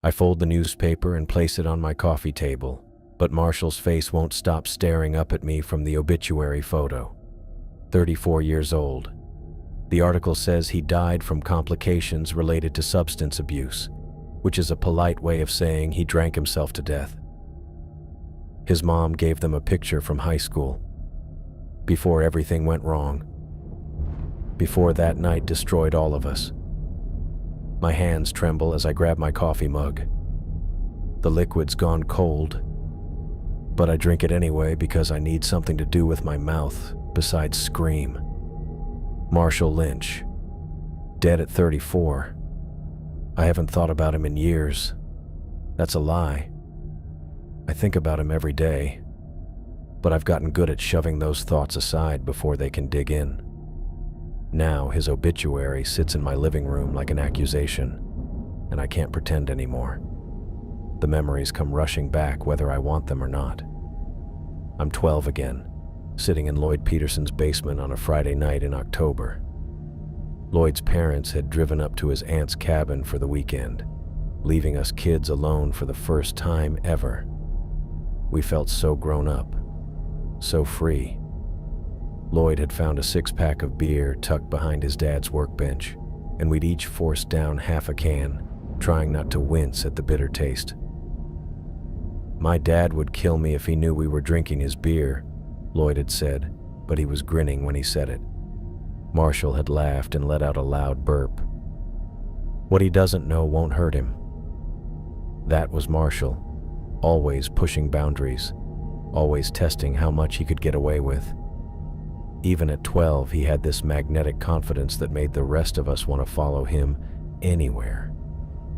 I fold the newspaper and place it on my coffee table, but Marshall's face won't stop staring up at me from the obituary photo. 34 years old. The article says he died from complications related to substance abuse, which is a polite way of saying he drank himself to death. His mom gave them a picture from high school, before everything went wrong, before that night destroyed all of us. My hands tremble as I grab my coffee mug. The liquid's gone cold, but I drink it anyway because I need something to do with my mouth besides scream. Marshall Lynch, dead at 34. I haven't thought about him in years. That's a lie. I think about him every day, but I've gotten good at shoving those thoughts aside before they can dig in. Now his obituary sits in my living room like an accusation, and I can't pretend anymore. The memories come rushing back whether I want them or not. I'm 12 again, sitting in Lloyd Peterson's basement on a Friday night in October. Lloyd's parents had driven up to his aunt's cabin for the weekend, leaving us kids alone for the first time ever. We felt so grown up, so free. Lloyd had found a six-pack of beer tucked behind his dad's workbench, and we'd each forced down half a can, trying not to wince at the bitter taste. My dad would kill me if he knew we were drinking his beer, Lloyd had said, but he was grinning when he said it. Marshall had laughed and let out a loud burp. What he doesn't know won't hurt him. That was Marshall, always pushing boundaries, always testing how much he could get away with. Even at 12, he had this magnetic confidence that made the rest of us want to follow him anywhere.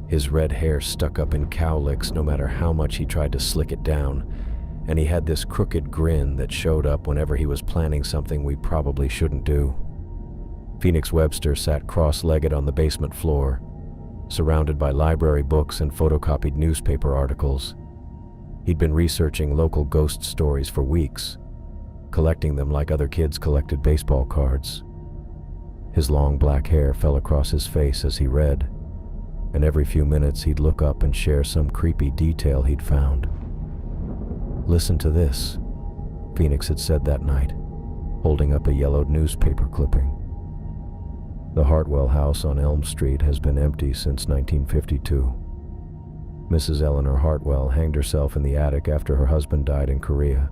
His red hair stuck up in cowlicks no matter how much he tried to slick it down, and he had this crooked grin that showed up whenever he was planning something we probably shouldn't do. Phoenix Webster sat cross-legged on the basement floor, surrounded by library books and photocopied newspaper articles. He'd been researching local ghost stories for weeks, collecting them like other kids collected baseball cards. His long black hair fell across his face as he read, and every few minutes he'd look up and share some creepy detail he'd found. "Listen to this," Phoenix had said that night, holding up a yellowed newspaper clipping. "The Hartwell house on Elm Street has been empty since 1952. Mrs. Eleanor Hartwell hanged herself in the attic after her husband died in Korea.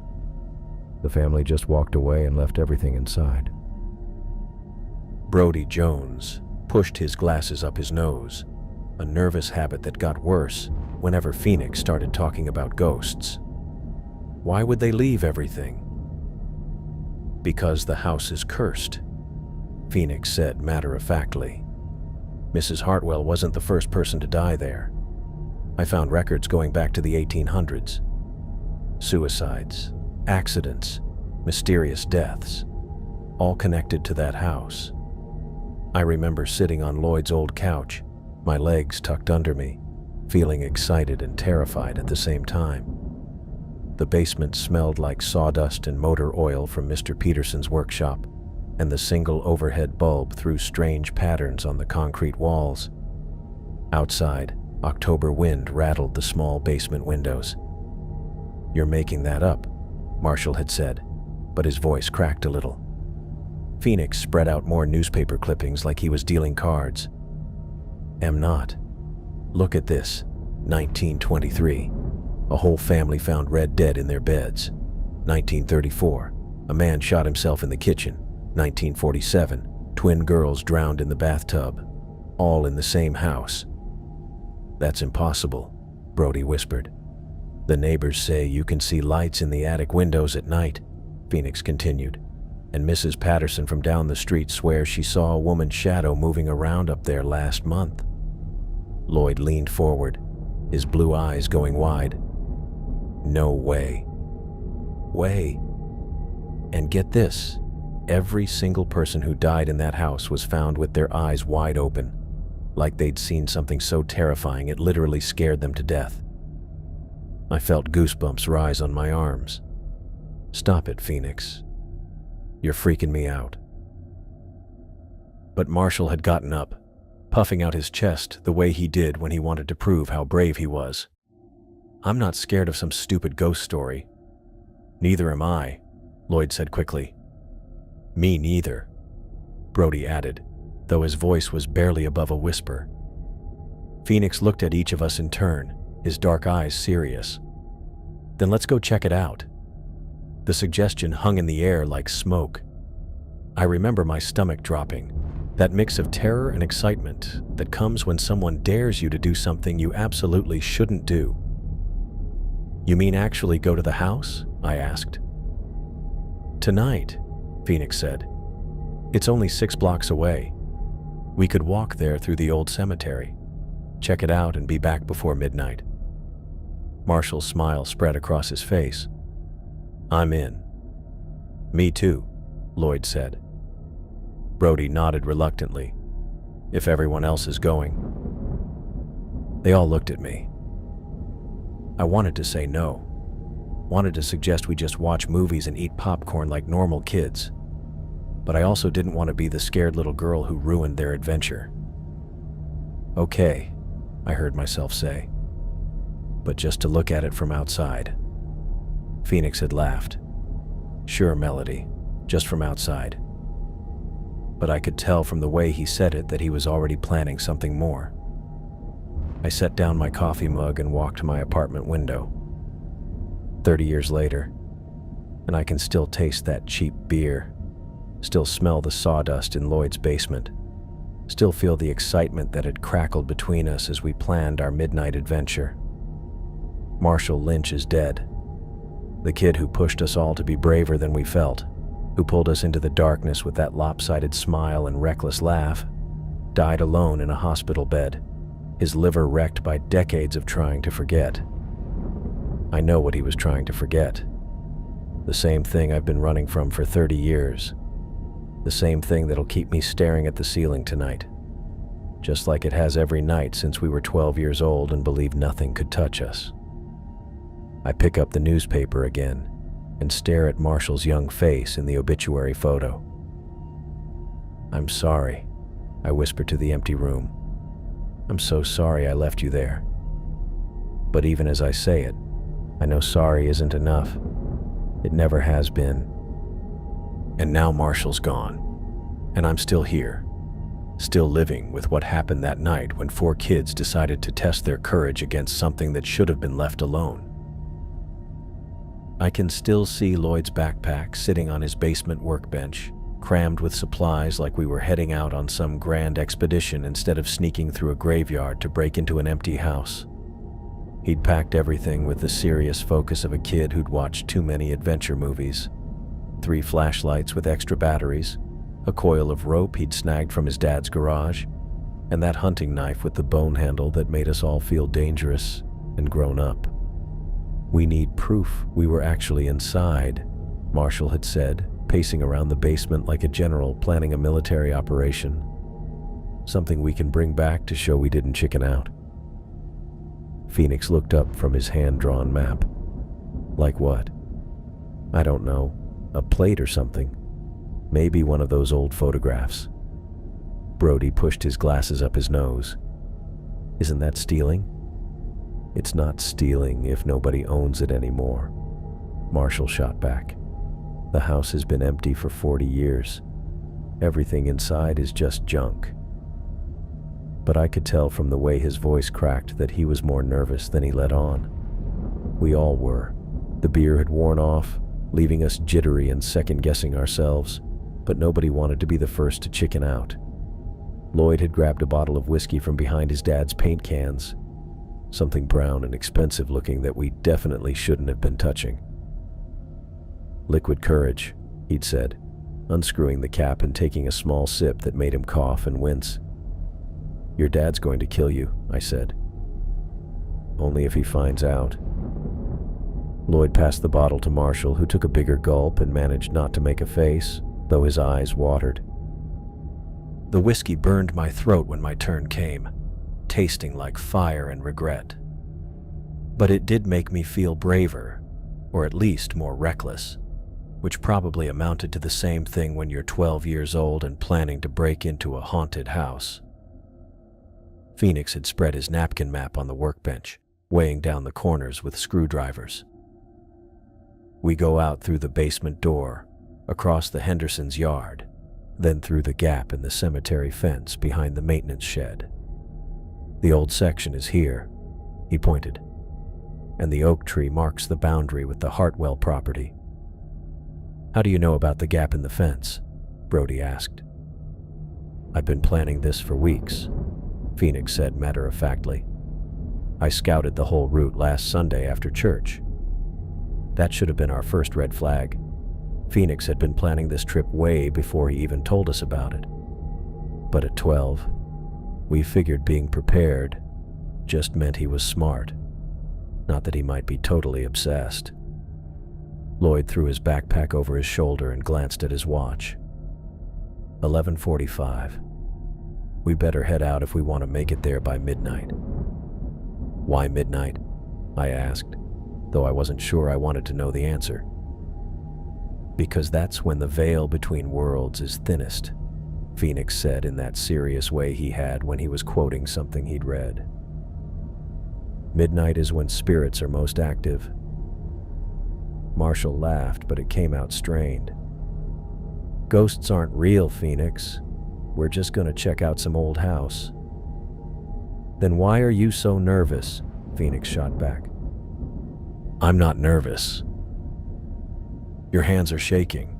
The family just walked away and left everything inside." Brody Jones pushed his glasses up his nose, a nervous habit that got worse whenever Phoenix started talking about ghosts. Why would they leave everything? "Because the house is cursed," Phoenix said matter-of-factly. "Mrs. Hartwell wasn't the first person to die there. I found records going back to the 1800s. Suicides, accidents, mysterious deaths, all connected to that house. I remember sitting on Lloyd's old couch, my legs tucked under me, feeling excited and terrified at the same time. The basement smelled like sawdust and motor oil from Mr. Peterson's workshop, and the single overhead bulb threw strange patterns on the concrete walls. Outside, October wind rattled the small basement windows. "You're making that up," Marshall had said, but his voice cracked a little. Phoenix spread out more newspaper clippings like he was dealing cards. "Am not. Look at this. 1923. A whole family found Red dead in their beds. 1934. A man shot himself in the kitchen. 1947. Twin girls drowned in the bathtub. All in the same house." "That's impossible," Brody whispered. "The neighbors say you can see lights in the attic windows at night," Phoenix continued, "and Mrs. Patterson from down the street swears she saw a woman's shadow moving around up there last month." Lloyd leaned forward, his blue eyes going wide. "No way." "Way. And get this, every single person who died in that house was found with their eyes wide open, like they'd seen something so terrifying it literally scared them to death." I felt goosebumps rise on my arms. "Stop it, Phoenix. You're freaking me out." But Marshall had gotten up, puffing out his chest the way he did when he wanted to prove how brave he was. "I'm not scared of some stupid ghost story." "Neither am I," Lloyd said quickly. "Me neither," Brody added, though his voice was barely above a whisper. Phoenix looked at each of us in turn, his dark eyes serious. "Then let's go check it out." The suggestion hung in the air like smoke. I remember my stomach dropping, that mix of terror and excitement that comes when someone dares you to do something you absolutely shouldn't do. "You mean actually go to the house?" I asked. "Tonight," Phoenix said. "It's only 6 blocks away. We could walk there through the old cemetery, check it out, and be back before midnight." Marshall's smile spread across his face. "I'm in." "Me too," Lloyd said. Brody nodded reluctantly. "If everyone else is going." They all looked at me. I wanted to say no, wanted to suggest we just watch movies and eat popcorn like normal kids, but I also didn't want to be the scared little girl who ruined their adventure. "Okay," I heard myself say, "but just to look at it from outside." Phoenix had laughed. "Sure, Melody, just from outside." But I could tell from the way he said it that he was already planning something more. I set down my coffee mug and walked to my apartment window. 30 years later, and I can still taste that cheap beer, still smell the sawdust in Lloyd's basement, still feel the excitement that had crackled between us as we planned our midnight adventure. Marshall Lynch is dead. The kid who pushed us all to be braver than we felt, who pulled us into the darkness with that lopsided smile and reckless laugh, died alone in a hospital bed, his liver wrecked by decades of trying to forget. I know what he was trying to forget. The same thing I've been running from for 30 years. The same thing that'll keep me staring at the ceiling tonight, just like it has every night since we were 12 years old and believed nothing could touch us. I pick up the newspaper again and stare at Marshall's young face in the obituary photo. "I'm sorry," I whisper to the empty room. "I'm so sorry I left you there." But even as I say it, I know sorry isn't enough. It never has been. And now Marshall's gone, and I'm still here, still living with what happened that night when 4 kids decided to test their courage against something that should have been left alone. I can still see Lloyd's backpack sitting on his basement workbench, crammed with supplies like we were heading out on some grand expedition instead of sneaking through a graveyard to break into an empty house. He'd packed everything with the serious focus of a kid who'd watched too many adventure movies. 3 flashlights with extra batteries, a coil of rope he'd snagged from his dad's garage, and that hunting knife with the bone handle that made us all feel dangerous and grown up. "We need proof we were actually inside," Marshall had said, pacing around the basement like a general planning a military operation. "Something we can bring back to show we didn't chicken out." Phoenix looked up from his hand-drawn map. "Like what?" "I don't know. A plate or something. Maybe one of those old photographs." Brody pushed his glasses up his nose. "Isn't that stealing?" "It's not stealing if nobody owns it anymore," Marshall shot back. "The house has been empty for 40 years. Everything inside is just junk." But I could tell from the way his voice cracked that he was more nervous than he let on. We all were. The beer had worn off, leaving us jittery and second-guessing ourselves, but nobody wanted to be the first to chicken out. Lloyd had grabbed a bottle of whiskey from behind his dad's paint cans, something brown and expensive looking that we definitely shouldn't have been touching. "Liquid courage," he'd said, unscrewing the cap and taking a small sip that made him cough and wince. "Your dad's going to kill you," I said. "Only if he finds out." Lloyd passed the bottle to Marshall, who took a bigger gulp and managed not to make a face, though his eyes watered. The whiskey burned my throat when my turn came, tasting like fire and regret. But it did make me feel braver, or at least more reckless, which probably amounted to the same thing when you're 12 years old and planning to break into a haunted house. Phoenix had spread his napkin map on the workbench, weighing down the corners with screwdrivers. We go out through the basement door, across the Hendersons' yard, then through the gap in the cemetery fence behind the maintenance shed. The old section is here, he pointed, and the oak tree marks the boundary with the Hartwell property. How do you know about the gap in the fence? Brody asked. I've been planning this for weeks, Phoenix said matter-of-factly. I scouted the whole route last Sunday after church. That should have been our first red flag. Phoenix had been planning this trip way before he even told us about it. But at 12, we figured being prepared just meant he was smart, not that he might be totally obsessed. Lloyd threw his backpack over his shoulder and glanced at his watch. 11:45. We better head out if we want to make it there by midnight. Why midnight? I asked, though I wasn't sure I wanted to know the answer. Because that's when the veil between worlds is thinnest, Phoenix said in that serious way he had when he was quoting something he'd read. Midnight is when spirits are most active. Marshall laughed, but it came out strained. Ghosts aren't real, Phoenix. We're just gonna check out some old house. Then why are you so nervous? Phoenix shot back. I'm not nervous. Your hands are shaking.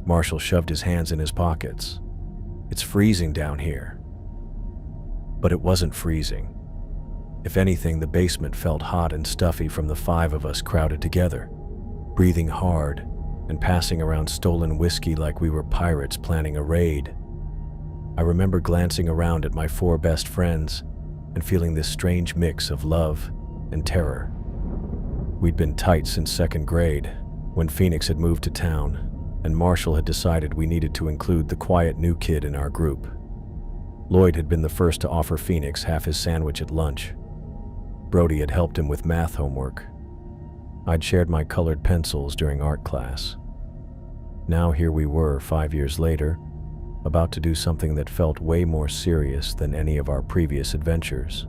Marshall shoved his hands in his pockets. It's freezing down here. But it wasn't freezing. If anything, the basement felt hot and stuffy from the 5 of us crowded together, breathing hard and passing around stolen whiskey like we were pirates planning a raid. I remember glancing around at my 4 best friends and feeling this strange mix of love and terror. We'd been tight since 2nd grade, when Phoenix had moved to town, and Marshall had decided we needed to include the quiet new kid in our group. Lloyd had been the first to offer Phoenix half his sandwich at lunch. Brody had helped him with math homework. I'd shared my colored pencils during art class. Now here we were, 5 years later, about to do something that felt way more serious than any of our previous adventures.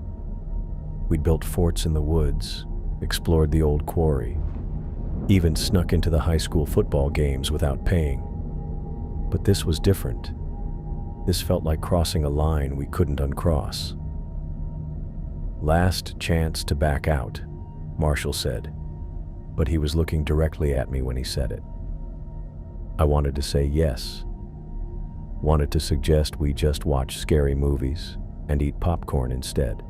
We'd built forts in the woods, explored the old quarry, even snuck into the high school football games without paying. But this was different. This felt like crossing a line we couldn't uncross. Last chance to back out, Marshall said, but he was looking directly at me when he said it. I wanted to say yes. Wanted to suggest we just watch scary movies and eat popcorn instead.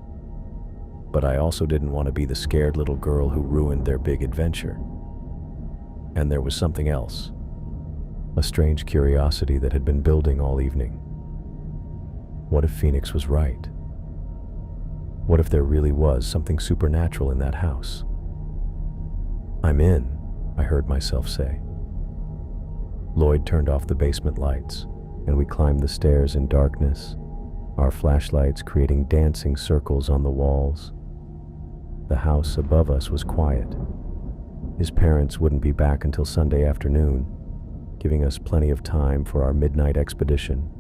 But I also didn't want to be the scared little girl who ruined their big adventure. And there was something else, a strange curiosity that had been building all evening. What if Phoenix was right? What if there really was something supernatural in that house? I'm in, I heard myself say. Lloyd turned off the basement lights, and we climbed the stairs in darkness, our flashlights creating dancing circles on the walls. The house above us was quiet. His parents wouldn't be back until Sunday afternoon, giving us plenty of time for our midnight expedition.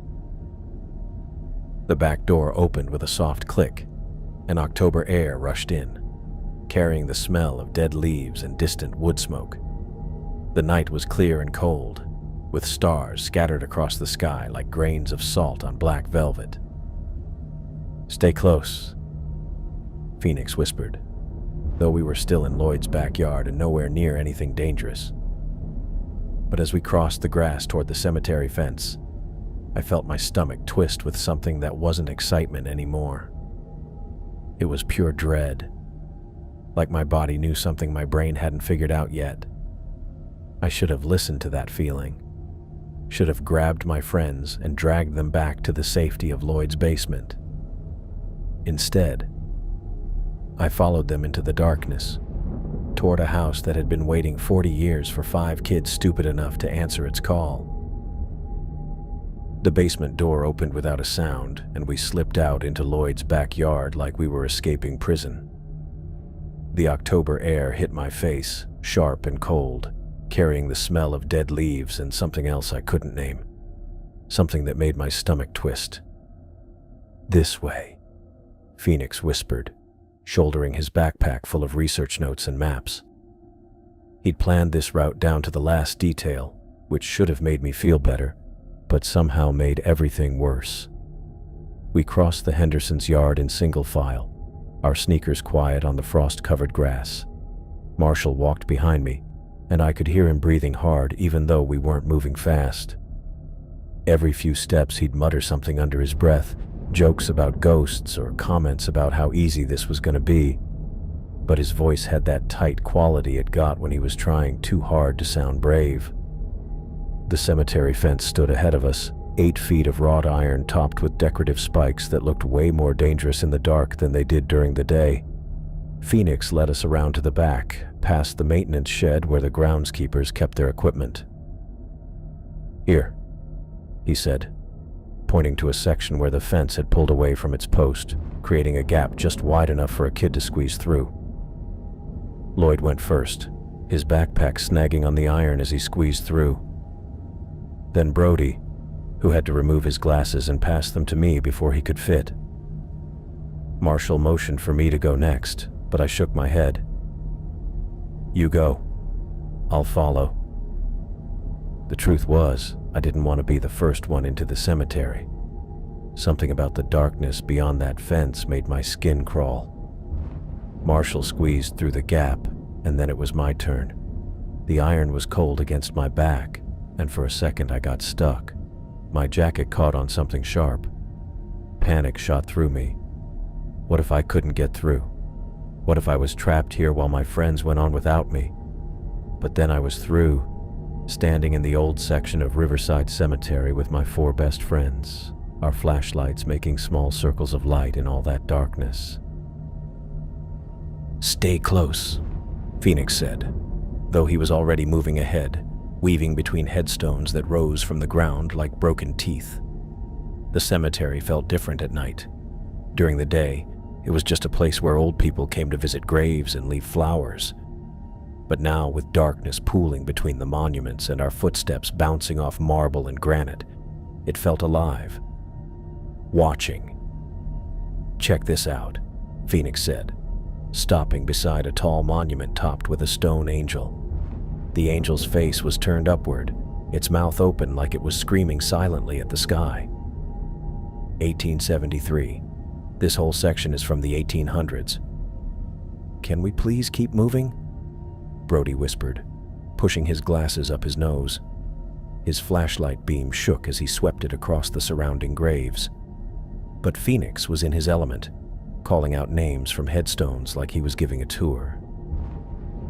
The back door opened with a soft click, and October air rushed in, carrying the smell of dead leaves and distant wood smoke. The night was clear and cold, with stars scattered across the sky like grains of salt on black velvet. Stay close, Phoenix whispered, though we were still in Lloyd's backyard and nowhere near anything dangerous. But as we crossed the grass toward the cemetery fence, I felt my stomach twist with something that wasn't excitement anymore. It was pure dread, like my body knew something my brain hadn't figured out yet. I should have listened to that feeling, should have grabbed my friends and dragged them back to the safety of Lloyd's basement. Instead, I followed them into the darkness, toward a house that had been waiting 40 years for 5 kids stupid enough to answer its call. The basement door opened without a sound, and we slipped out into Lloyd's backyard like we were escaping prison. The October air hit my face, sharp and cold, carrying the smell of dead leaves and something else I couldn't name, something that made my stomach twist. This way, Phoenix whispered, shouldering his backpack full of research notes and maps. He'd planned this route down to the last detail, which should have made me feel better, but somehow made everything worse. We crossed the Hendersons' yard in single file, our sneakers quiet on the frost-covered grass. Marshall walked behind me, and I could hear him breathing hard even though we weren't moving fast. Every few steps he'd mutter something under his breath, jokes about ghosts or comments about how easy this was going to be, but his voice had that tight quality it got when he was trying too hard to sound brave. The cemetery fence stood ahead of us, 8 feet of wrought iron topped with decorative spikes that looked way more dangerous in the dark than they did during the day. Phoenix led us around to the back, past the maintenance shed where the groundskeepers kept their equipment. "Here," he said, pointing to a section where the fence had pulled away from its post, creating a gap just wide enough for a kid to squeeze through. Lloyd went first, his backpack snagging on the iron as he squeezed through. Then Brody, who had to remove his glasses and pass them to me before he could fit. Marshall motioned for me to go next, but I shook my head. "You go. I'll follow." The truth was, I didn't want to be the first one into the cemetery. Something about the darkness beyond that fence made my skin crawl. Marshall squeezed through the gap, and then it was my turn. The iron was cold against my back, and for a second I got stuck. My jacket caught on something sharp. Panic shot through me. What if I couldn't get through? What if I was trapped here while my friends went on without me? But then I was through, standing in the old section of Riverside Cemetery with my 4 best friends, our flashlights making small circles of light in all that darkness. "Stay close," Phoenix said, though he was already moving ahead, weaving between headstones that rose from the ground like broken teeth. The cemetery felt different at night. During the day, it was just a place where old people came to visit graves and leave flowers. But now, with darkness pooling between the monuments and our footsteps bouncing off marble and granite, it felt alive. Watching. "Check this out," Phoenix said, stopping beside a tall monument topped with a stone angel. The angel's face was turned upward, its mouth open like it was screaming silently at the sky. 1873. This whole section is from the 1800s. "Can we please keep moving?" Brody whispered, pushing his glasses up his nose. His flashlight beam shook as he swept it across the surrounding graves. But Phoenix was in his element, calling out names from headstones like he was giving a tour.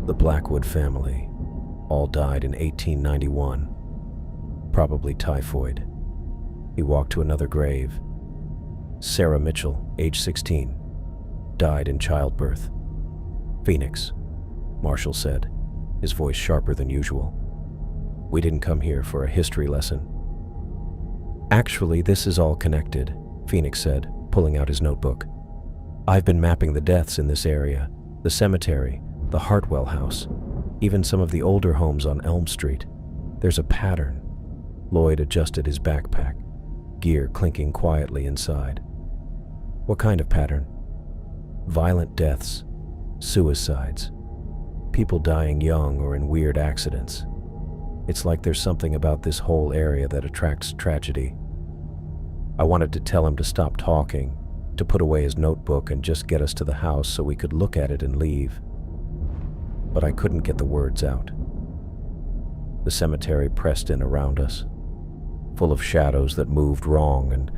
The Blackwood family. All died in 1891. Probably typhoid. He walked to another grave. Sarah Mitchell, age 16, died in childbirth. "Phoenix," Marshall said, his voice sharper than usual. "We didn't come here for a history lesson." "Actually, this is all connected," Phoenix said, pulling out his notebook. "I've been mapping the deaths in this area, the cemetery, the Hartwell house, even some of the older homes on Elm Street. There's a pattern." Lloyd adjusted his backpack, gear clinking quietly inside. "What kind of pattern?" "Violent deaths, suicides, people dying young or in weird accidents. It's like there's something about this whole area that attracts tragedy." I wanted to tell him to stop talking, to put away his notebook and just get us to the house so we could look at it and leave. But I couldn't get the words out. The cemetery pressed in around us, full of shadows that moved wrong and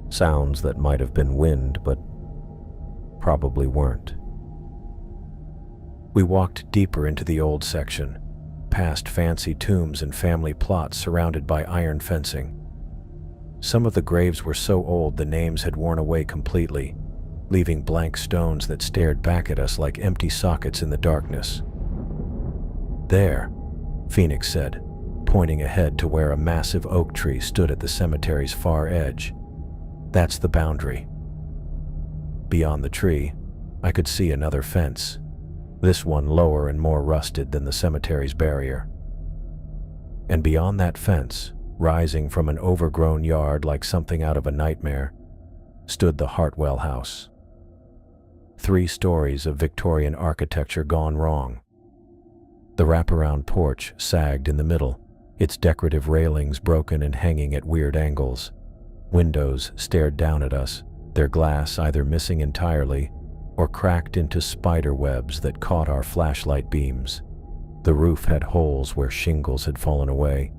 sounds that might have been wind but probably weren't. We walked deeper into the old section, past fancy tombs and family plots surrounded by iron fencing. Some of the graves were so old the names had worn away completely, leaving blank stones that stared back at us like empty sockets in the darkness. "There," Phoenix said, pointing ahead to where a massive oak tree stood at the cemetery's far edge. "That's the boundary." Beyond the tree, I could see another fence, this one lower and more rusted than the cemetery's barrier. And beyond that fence, rising from an overgrown yard like something out of a nightmare, stood the Hartwell house, 3 stories of Victorian architecture gone wrong. The wraparound porch sagged in the middle, its decorative railings broken and hanging at weird angles. Windows stared down at us, their glass either missing entirely or cracked into spider webs that caught our flashlight beams. The roof had holes where shingles had fallen away,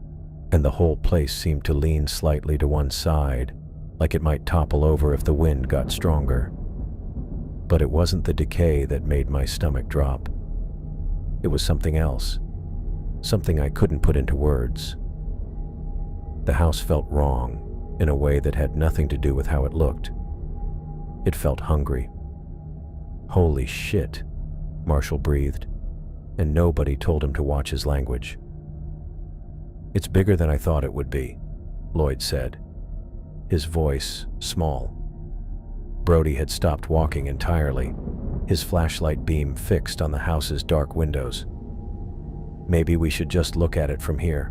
and the whole place seemed to lean slightly to one side, like it might topple over if the wind got stronger. But it wasn't the decay that made my stomach drop. It was something else, something I couldn't put into words. The house felt wrong in a way that had nothing to do with how it looked. It felt hungry. "Holy shit," Marshall breathed, and nobody told him to watch his language. "It's bigger than I thought it would be," Lloyd said, his voice small. Brody had stopped walking entirely, his flashlight beam fixed on the house's dark windows. "Maybe we should just look at it from here.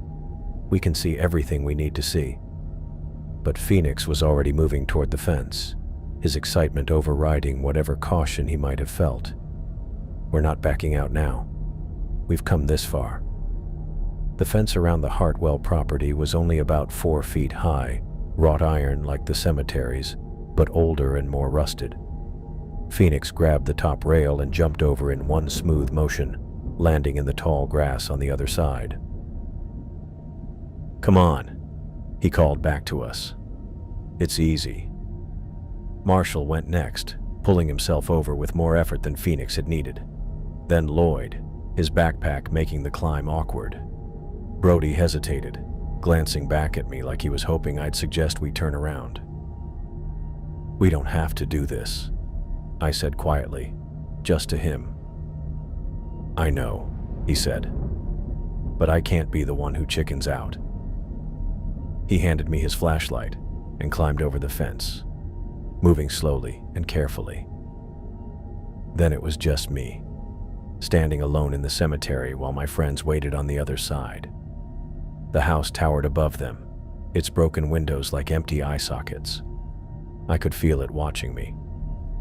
We can see everything we need to see." But Phoenix was already moving toward the fence, his excitement overriding whatever caution he might have felt. "We're not backing out now. We've come this far." The fence around the Hartwell property was only about 4 feet high, wrought iron like the cemeteries, but older and more rusted. Phoenix grabbed the top rail and jumped over in one smooth motion, landing in the tall grass on the other side. "Come on," he called back to us. "It's easy." Marshall went next, pulling himself over with more effort than Phoenix had needed. Then Lloyd, his backpack making the climb awkward. Brody hesitated, glancing back at me like he was hoping I'd suggest we turn around. "We don't have to do this," I said quietly, just to him. "I know," he said, "but I can't be the one who chickens out." He handed me his flashlight and climbed over the fence, moving slowly and carefully. Then it was just me, standing alone in the cemetery while my friends waited on the other side. The house towered above them, its broken windows like empty eye sockets. I could feel it watching me,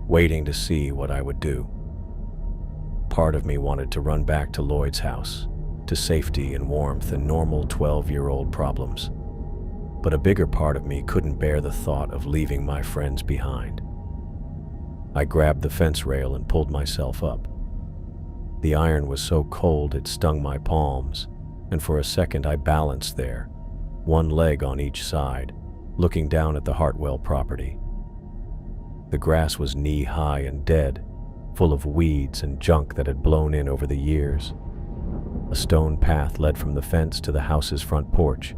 waiting to see what I would do. Part of me wanted to run back to Lloyd's house, to safety and warmth and normal 12-year-old problems. But a bigger part of me couldn't bear the thought of leaving my friends behind. I grabbed the fence rail and pulled myself up. The iron was so cold it stung my palms, and for a second I balanced there, one leg on each side, looking down at the Hartwell property. The grass was knee-high and dead, full of weeds and junk that had blown in over the years. A stone path led from the fence to the house's front porch,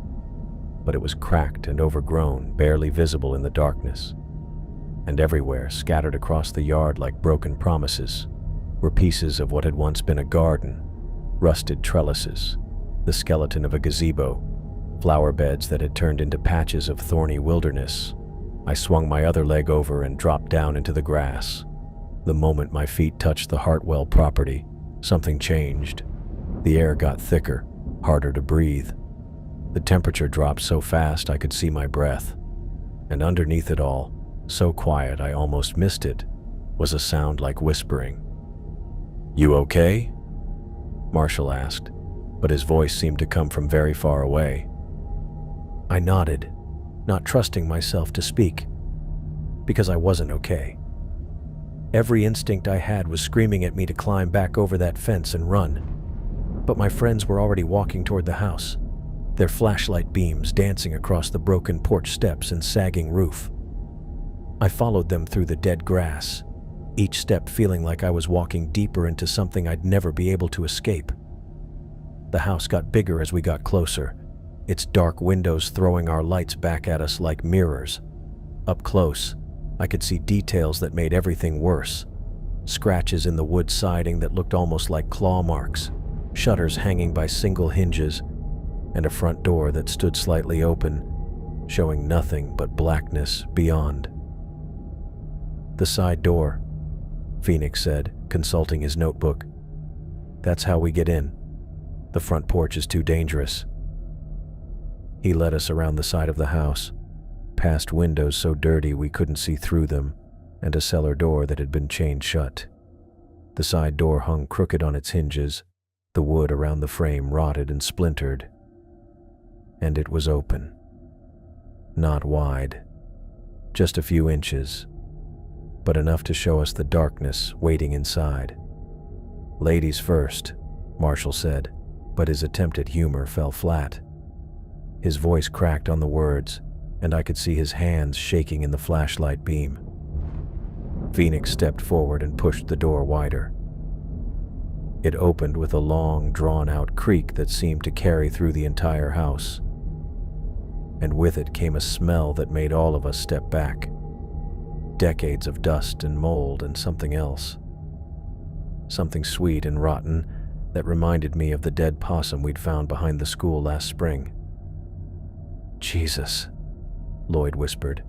but it was cracked and overgrown, barely visible in the darkness. And everywhere, scattered across the yard like broken promises, were pieces of what had once been a garden, rusted trellises, the skeleton of a gazebo, flower beds that had turned into patches of thorny wilderness. I swung my other leg over and dropped down into the grass. The moment my feet touched the Hartwell property, something changed. The air got thicker, harder to breathe. The temperature dropped so fast I could see my breath. And underneath it all, so quiet I almost missed it, was a sound like whispering. "You okay?" Marshall asked, but his voice seemed to come from very far away. I nodded, not trusting myself to speak, because I wasn't okay. Every instinct I had was screaming at me to climb back over that fence and run. But my friends were already walking toward the house, their flashlight beams dancing across the broken porch steps and sagging roof. I followed them through the dead grass, each step feeling like I was walking deeper into something I'd never be able to escape. The house got bigger as we got closer, its dark windows throwing our lights back at us like mirrors. Up close, I could see details that made everything worse. Scratches in the wood siding that looked almost like claw marks, shutters hanging by single hinges, and a front door that stood slightly open, showing nothing but blackness beyond. "The side door," Phoenix said, consulting his notebook. "That's how we get in. The front porch is too dangerous." He led us around the side of the house, past windows so dirty we couldn't see through them, and a cellar door that had been chained shut. The side door hung crooked on its hinges, the wood around the frame rotted and splintered. And it was open. Not wide, just a few inches, but enough to show us the darkness waiting inside. "Ladies first," Marshall said, but his attempt at humor fell flat. His voice cracked on the words, and I could see his hands shaking in the flashlight beam. Phoenix stepped forward and pushed the door wider. It opened with a long, drawn-out creak that seemed to carry through the entire house. And with it came a smell that made all of us step back. Decades of dust and mold and something else. Something sweet and rotten that reminded me of the dead possum we'd found behind the school last spring. "Jesus," Lloyd whispered,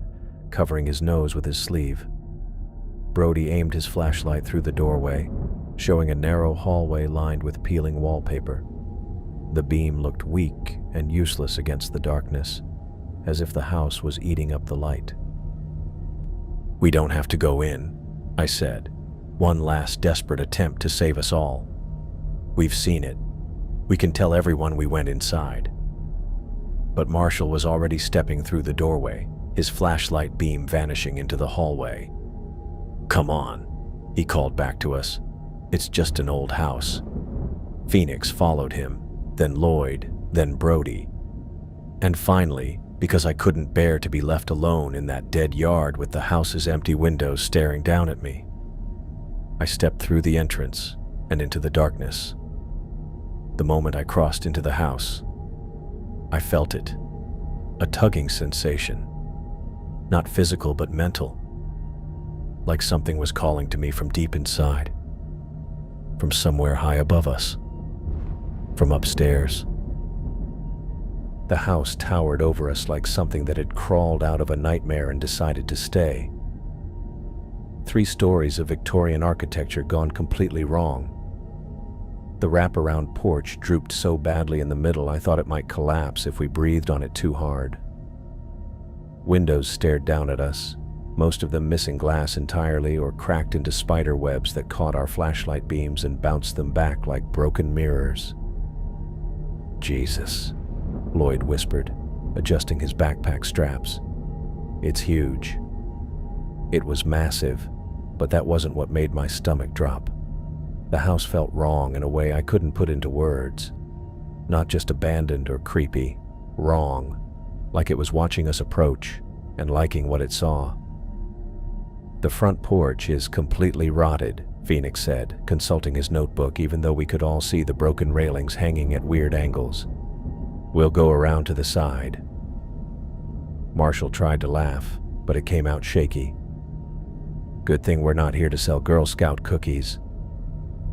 covering his nose with his sleeve. Brody aimed his flashlight through the doorway, showing a narrow hallway lined with peeling wallpaper. The beam looked weak and useless against the darkness, as if the house was eating up the light. "We don't have to go in," I said, one last desperate attempt to save us all. "We've seen it. We can tell everyone we went inside." But Marshall was already stepping through the doorway, his flashlight beam vanishing into the hallway. "Come on," he called back to us. "It's just an old house." Phoenix followed him, then Lloyd, then Brody. And finally, because I couldn't bear to be left alone in that dead yard with the house's empty windows staring down at me, I stepped through the entrance and into the darkness. The moment I crossed into the house, I felt it, a tugging sensation, not physical but mental, like something was calling to me from deep inside, from somewhere high above us, from upstairs. The house towered over us like something that had crawled out of a nightmare and decided to stay. 3 stories of Victorian architecture gone completely wrong. The wraparound porch drooped so badly in the middle I thought it might collapse if we breathed on it too hard. Windows stared down at us, most of them missing glass entirely or cracked into spider webs that caught our flashlight beams and bounced them back like broken mirrors. "Jesus," Lloyd whispered, adjusting his backpack straps. "It's huge." It was massive, but that wasn't what made my stomach drop. The house felt wrong in a way I couldn't put into words. Not just abandoned or creepy, wrong, like it was watching us approach and liking what it saw. "The front porch is completely rotted," Phoenix said, consulting his notebook even though we could all see the broken railings hanging at weird angles. "We'll go around to the side." Marshall tried to laugh, but it came out shaky. "Good thing we're not here to sell Girl Scout cookies."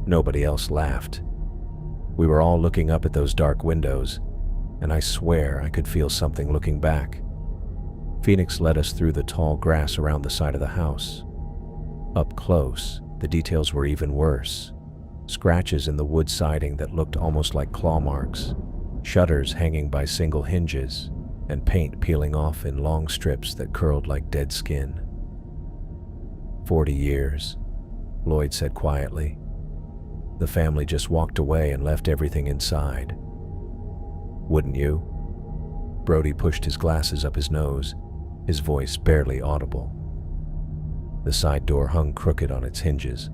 Nobody else laughed. We were all looking up at those dark windows, and I swear I could feel something looking back. Phoenix led us through the tall grass around the side of the house. Up close, the details were even worse. Scratches in the wood siding that looked almost like claw marks, shutters hanging by single hinges, and paint peeling off in long strips that curled like dead skin. 40 years, Lloyd said quietly. The family just walked away and left everything inside. "Wouldn't you?" Brody pushed his glasses up his nose, his voice barely audible. The side door hung crooked on its hinges,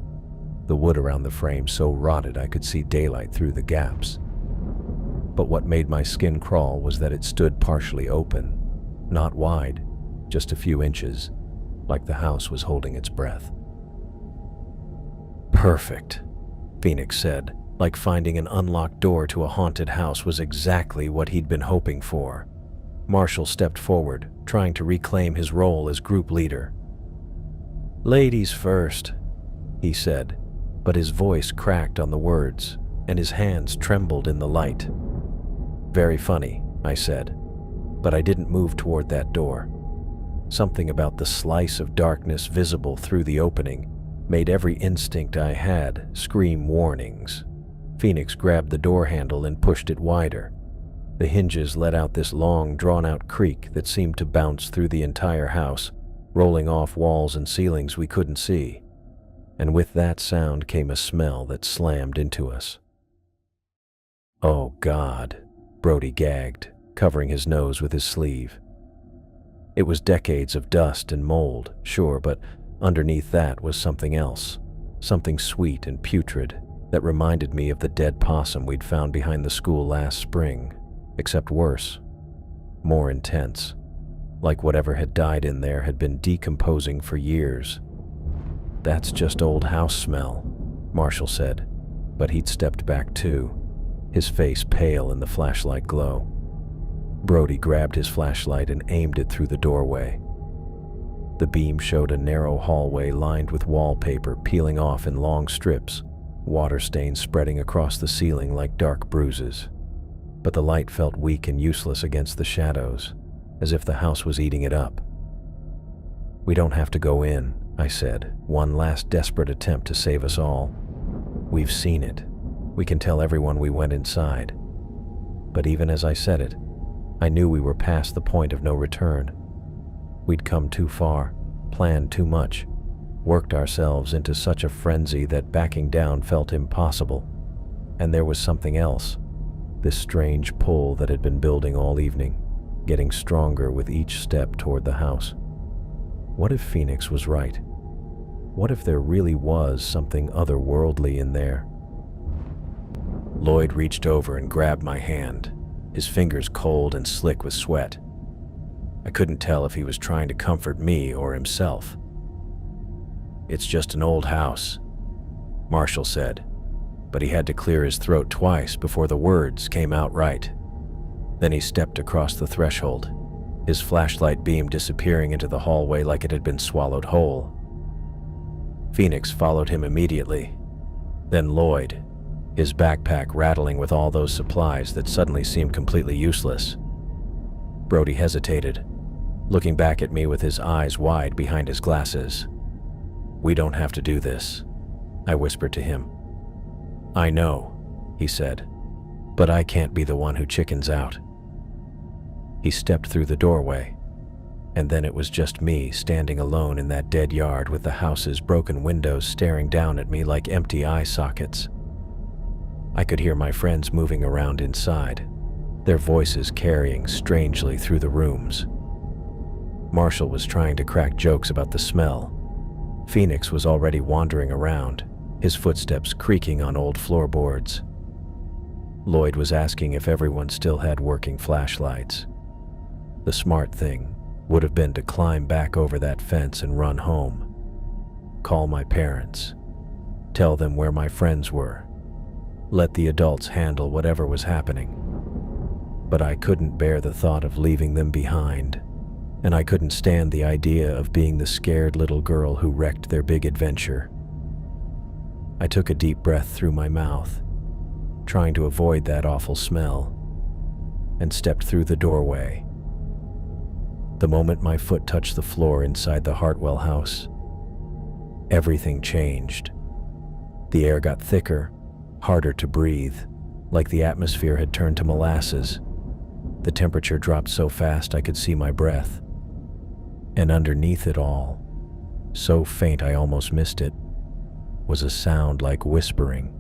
the wood around the frame so rotted I could see daylight through the gaps. But what made my skin crawl was that it stood partially open, not wide, just a few inches, like the house was holding its breath. "Perfect," Phoenix said, like finding an unlocked door to a haunted house was exactly what he'd been hoping for. Marshall stepped forward, trying to reclaim his role as group leader. "Ladies first," he said, but his voice cracked on the words, and his hands trembled in the light. "Very funny," I said, but I didn't move toward that door. Something about the slice of darkness visible through the opening made every instinct I had scream warnings. Phoenix grabbed the door handle and pushed it wider. The hinges let out this long, drawn-out creak that seemed to bounce through the entire house, rolling off walls and ceilings we couldn't see, and with that sound came a smell that slammed into us. "Oh, God," Brody gagged, covering his nose with his sleeve. It was decades of dust and mold, sure, but underneath that was something else, something sweet and putrid that reminded me of the dead possum we'd found behind the school last spring, except worse, more intense, like whatever had died in there had been decomposing for years. "That's just old house smell," Marshall said, but he'd stepped back too, his face pale in the flashlight glow. Brody grabbed his flashlight and aimed it through the doorway. The beam showed a narrow hallway lined with wallpaper peeling off in long strips, water stains spreading across the ceiling like dark bruises. But the light felt weak and useless against the shadows, as if the house was eating it up. "We don't have to go in," I said, one last desperate attempt to save us all. "We've seen it. We can tell everyone we went inside." But even as I said it, I knew we were past the point of no return. We'd come too far, planned too much, worked ourselves into such a frenzy that backing down felt impossible. And there was something else, this strange pull that had been building all evening, getting stronger with each step toward the house. What if Phoenix was right? What if there really was something otherworldly in there? Lloyd reached over and grabbed my hand, his fingers cold and slick with sweat. I couldn't tell if he was trying to comfort me or himself. "It's just an old house," Marshall said, but he had to clear his throat twice before the words came out right. Then he stepped across the threshold, his flashlight beam disappearing into the hallway like it had been swallowed whole. Phoenix followed him immediately, then Lloyd, his backpack rattling with all those supplies that suddenly seemed completely useless. Brody hesitated, looking back at me with his eyes wide behind his glasses. "We don't have to do this," I whispered to him. "I know," he said, "but I can't be the one who chickens out." He stepped through the doorway, and then it was just me standing alone in that dead yard with the house's broken windows staring down at me like empty eye sockets. I could hear my friends moving around inside, their voices carrying strangely through the rooms. Marshall was trying to crack jokes about the smell. Phoenix was already wandering around, his footsteps creaking on old floorboards. Lloyd was asking if everyone still had working flashlights. The smart thing would have been to climb back over that fence and run home. Call my parents. Tell them where my friends were. Let the adults handle whatever was happening. But I couldn't bear the thought of leaving them behind, and I couldn't stand the idea of being the scared little girl who wrecked their big adventure. I took a deep breath through my mouth, trying to avoid that awful smell, and stepped through the doorway. The moment my foot touched the floor inside the Hartwell house, everything changed. The air got thicker, harder to breathe, like the atmosphere had turned to molasses. The temperature dropped so fast I could see my breath. And underneath it all, so faint I almost missed it, was a sound like whispering.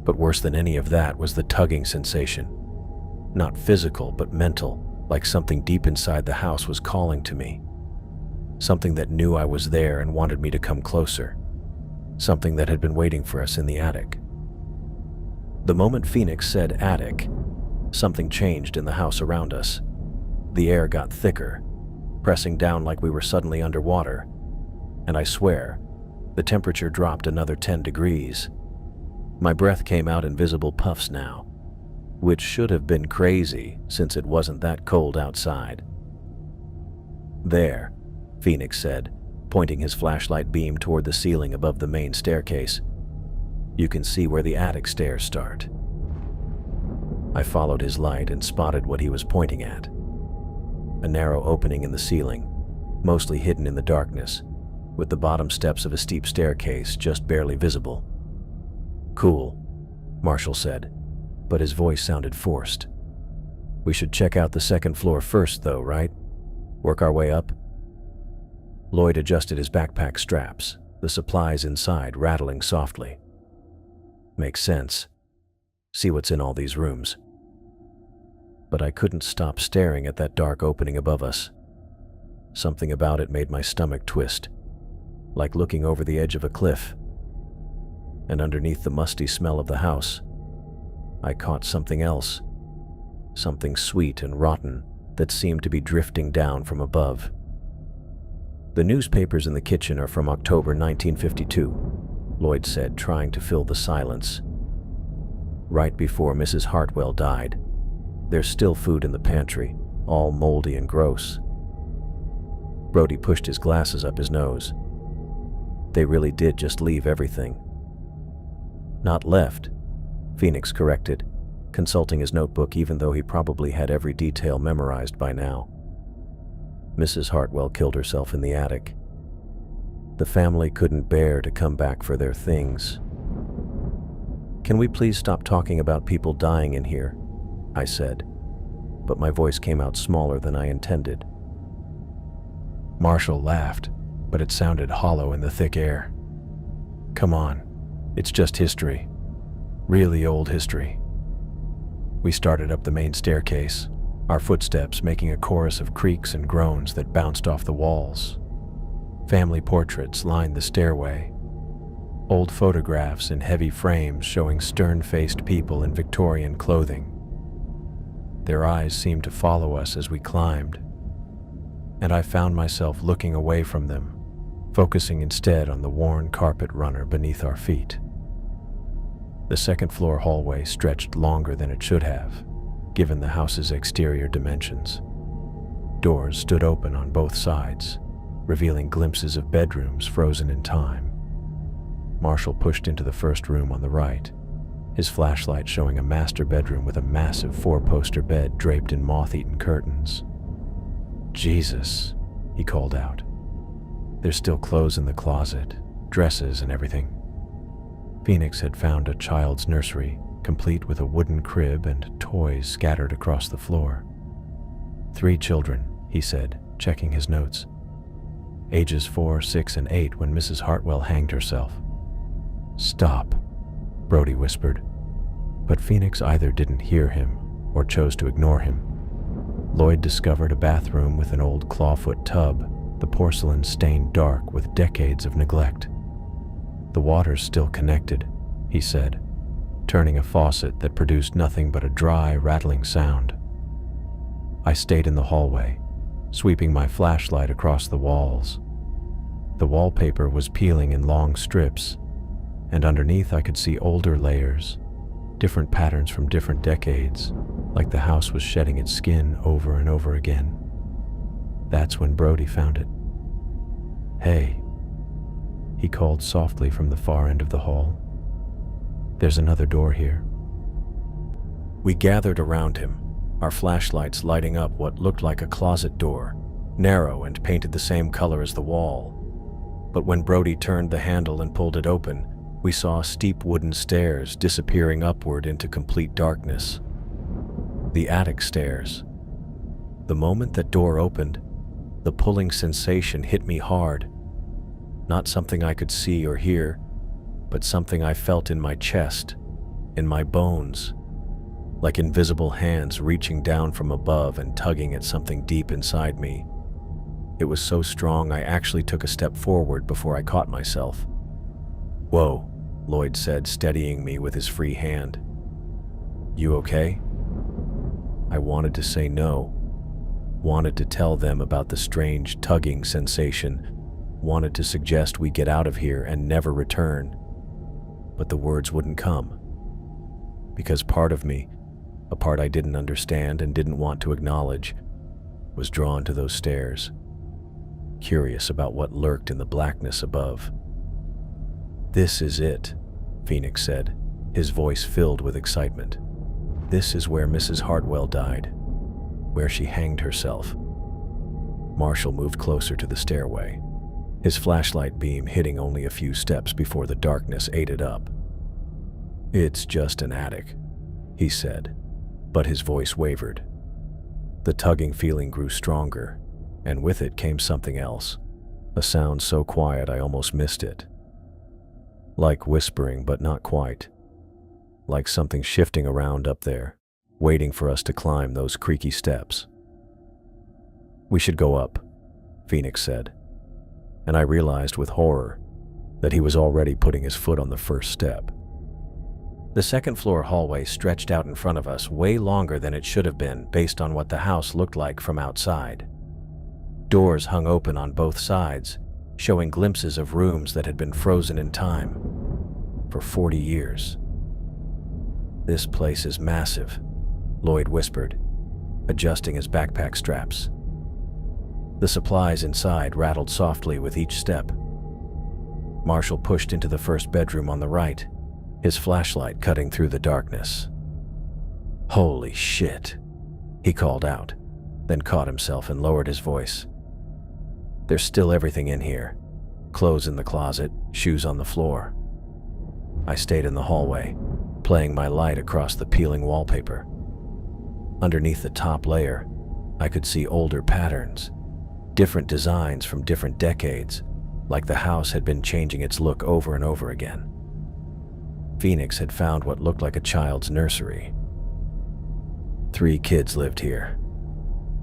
But worse than any of that was the tugging sensation. Not physical, but mental, like something deep inside the house was calling to me. Something that knew I was there and wanted me to come closer. Something that had been waiting for us in the attic. The moment Phoenix said attic, something changed in the house around us. The air got thicker, pressing down like we were suddenly underwater, and I swear, the temperature dropped another 10 degrees. My breath came out in visible puffs now, which should have been crazy since it wasn't that cold outside. "There," Phoenix said, pointing his flashlight beam toward the ceiling above the main staircase. "You can see where the attic stairs start." I followed his light and spotted what he was pointing at. A narrow opening in the ceiling, mostly hidden in the darkness, with the bottom steps of a steep staircase just barely visible. "Cool," Marshall said, but his voice sounded forced. "We should check out the second floor first though, right? Work our way up?" Lloyd adjusted his backpack straps, the supplies inside rattling softly. Makes sense. See what's in all these rooms. But I couldn't stop staring at that dark opening above us. Something about it made my stomach twist, like looking over the edge of a cliff. And underneath the musty smell of the house, I caught something else, something sweet and rotten that seemed to be drifting down from above. The newspapers in the kitchen are from October 1952, Lloyd said, trying to fill the silence. Right before Mrs. Hartwell died. There's still food in the pantry, all moldy and gross. Brody pushed his glasses up his nose. They really did just leave everything. Not left, Phoenix corrected, consulting his notebook even though he probably had every detail memorized by now. Mrs. Hartwell killed herself in the attic. The family couldn't bear to come back for their things. Can we please stop talking about people dying in here? I said, but my voice came out smaller than I intended. Marshall laughed, but it sounded hollow in the thick air. Come on, it's just history. Really old history. We started up the main staircase, our footsteps making a chorus of creaks and groans that bounced off the walls. Family portraits lined the stairway. Old photographs in heavy frames showing stern-faced people in Victorian clothing. Their eyes seemed to follow us as we climbed, and I found myself looking away from them, focusing instead on the worn carpet runner beneath our feet. The second-floor hallway stretched longer than it should have, given the house's exterior dimensions. Doors stood open on both sides, revealing glimpses of bedrooms frozen in time. Marshall pushed into the first room on the right, his flashlight showing a master bedroom with a massive four-poster bed draped in moth-eaten curtains. Jesus, he called out. There's still clothes in the closet, dresses and everything. Phoenix had found a child's nursery, complete with a wooden crib and toys scattered across the floor. 3 children, he said, checking his notes. Ages 4, 6, and 8 when Mrs. Hartwell hanged herself. Stop, Brody whispered, but Phoenix either didn't hear him or chose to ignore him. Lloyd discovered a bathroom with an old clawfoot tub, the porcelain stained dark with decades of neglect. The water's still connected, he said, turning a faucet that produced nothing but a dry, rattling sound. I stayed in the hallway, sweeping my flashlight across the walls. The wallpaper was peeling in long strips, and underneath I could see older layers, different patterns from different decades, like the house was shedding its skin over and over again. That's when Brody found it. Hey, he called softly from the far end of the hall. There's another door here. We gathered around him, our flashlights lighting up what looked like a closet door, narrow and painted the same color as the wall. But when Brody turned the handle and pulled it open, we saw steep wooden stairs disappearing upward into complete darkness. The attic stairs. The moment that door opened, the pulling sensation hit me hard. Not something I could see or hear, but something I felt in my chest, in my bones, like invisible hands reaching down from above and tugging at something deep inside me. It was so strong I actually took a step forward before I caught myself. Whoa, Lloyd said, steadying me with his free hand. You okay? I wanted to say no, wanted to tell them about the strange tugging sensation, wanted to suggest we get out of here and never return. But the words wouldn't come. Because part of me, a part I didn't understand and didn't want to acknowledge, was drawn to those stairs, curious about what lurked in the blackness above. This is it, Phoenix said, his voice filled with excitement. This is where Mrs. Hartwell died, where she hanged herself. Marshall moved closer to the stairway, his flashlight beam hitting only a few steps before the darkness ate it up. It's just an attic, he said, but his voice wavered. The tugging feeling grew stronger, and with it came something else, a sound so quiet I almost missed it. Like whispering, but not quite. Like something shifting around up there, waiting for us to climb those creaky steps. "We should go up," Phoenix said, and I realized with horror that he was already putting his foot on the first step. The second-floor hallway stretched out in front of us, way longer than it should have been based on what the house looked like from outside. Doors hung open on both sides, showing glimpses of rooms that had been frozen in time for 40 years. "This place is massive," Lloyd whispered, adjusting his backpack straps. The supplies inside rattled softly with each step. Marshall pushed into the first bedroom on the right, his flashlight cutting through the darkness. "Holy shit," he called out, then caught himself and lowered his voice. "There's still everything in here. Clothes in the closet, shoes on the floor." I stayed in the hallway, playing my light across the peeling wallpaper. Underneath the top layer, I could see older patterns, different designs from different decades, like the house had been changing its look over and over again. Phoenix had found what looked like a child's nursery. "3 kids lived here,"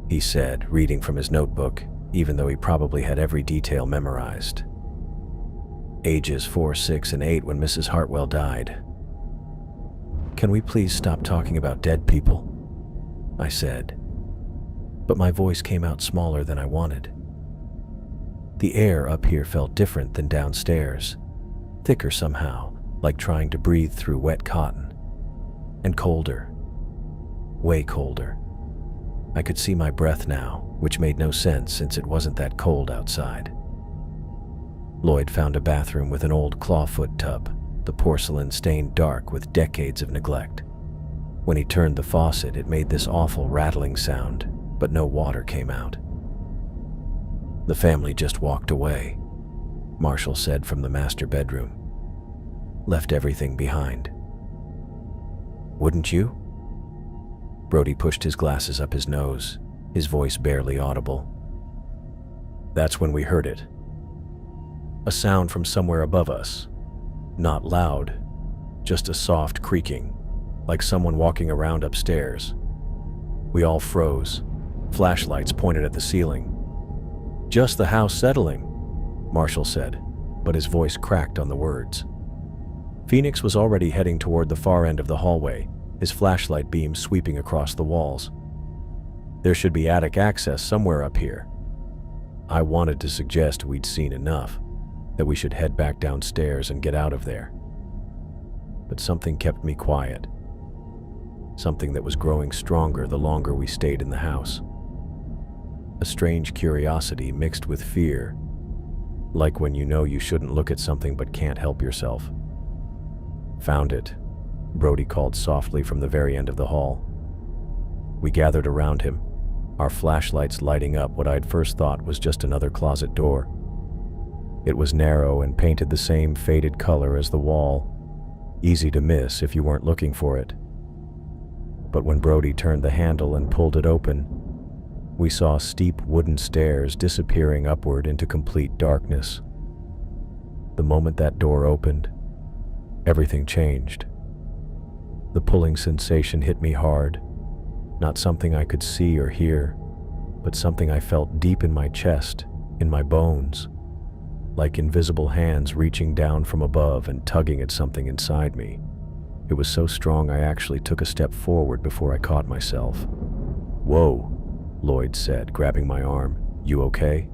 he said, reading from his notebook, even though he probably had every detail memorized. "Ages 4, 6, and 8 when Mrs. Hartwell died." "Can we please stop talking about dead people?" I said, but my voice came out smaller than I wanted. The air up here felt different than downstairs, thicker somehow, like trying to breathe through wet cotton, and colder, way colder. I could see my breath now, which made no sense since it wasn't that cold outside. Lloyd found a bathroom with an old clawfoot tub, the porcelain stained dark with decades of neglect. When he turned the faucet, it made this awful rattling sound, but no water came out. "The family just walked away," Marshall said from the master bedroom. "Left everything behind." "Wouldn't you?" Brody pushed his glasses up his nose, his voice barely audible. That's when we heard it. A sound from somewhere above us. Not loud, just a soft creaking, like someone walking around upstairs. We all froze, flashlights pointed at the ceiling. "Just the house settling," Marshall said, but his voice cracked on the words. Phoenix was already heading toward the far end of the hallway, his flashlight beam sweeping across the walls. There should be attic access somewhere up here. I wanted to suggest we'd seen enough, that we should head back downstairs and get out of there. But something kept me quiet. Something that was growing stronger the longer we stayed in the house. A strange curiosity mixed with fear, like when you know you shouldn't look at something but can't help yourself. "Found it," Brody called softly from the very end of the hall. We gathered around him, our flashlights lighting up what I'd first thought was just another closet door. It was narrow and painted the same faded color as the wall, easy to miss if you weren't looking for it. But when Brody turned the handle and pulled it open, we saw steep wooden stairs disappearing upward into complete darkness. The moment that door opened, everything changed. The pulling sensation hit me hard, not something I could see or hear, but something I felt deep in my chest, in my bones, like invisible hands reaching down from above and tugging at something inside me. It was so strong I actually took a step forward before I caught myself. "Whoa," Lloyd said, grabbing my arm. "You okay?"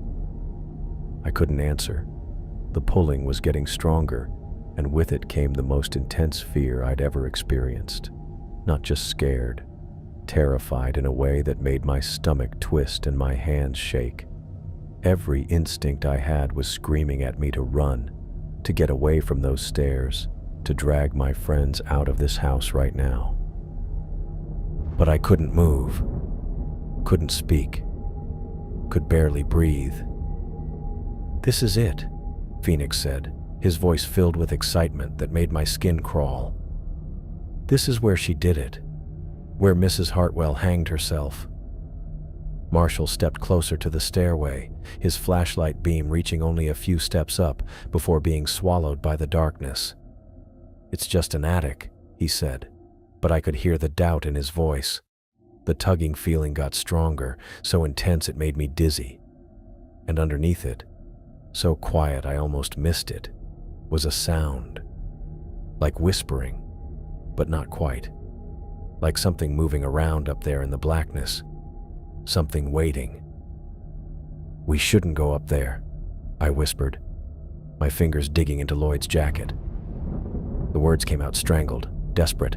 I couldn't answer. The pulling was getting stronger, and with it came the most intense fear I'd ever experienced. Not just scared, terrified in a way that made my stomach twist and my hands shake. Every instinct I had was screaming at me to run, to get away from those stairs, to drag my friends out of this house right now. But I couldn't move, couldn't speak, could barely breathe. "This is it," Phoenix said, his voice filled with excitement that made my skin crawl. "This is where she did it, where Mrs. Hartwell hanged herself." Marshall stepped closer to the stairway, his flashlight beam reaching only a few steps up before being swallowed by the darkness. "It's just an attic," he said, but I could hear the doubt in his voice. The tugging feeling got stronger, so intense it made me dizzy. And underneath it, so quiet I almost missed it, was a sound. Like whispering, but not quite. Like something moving around up there in the blackness. Something waiting. "We shouldn't go up there," I whispered, my fingers digging into Lloyd's jacket. The words came out strangled, desperate.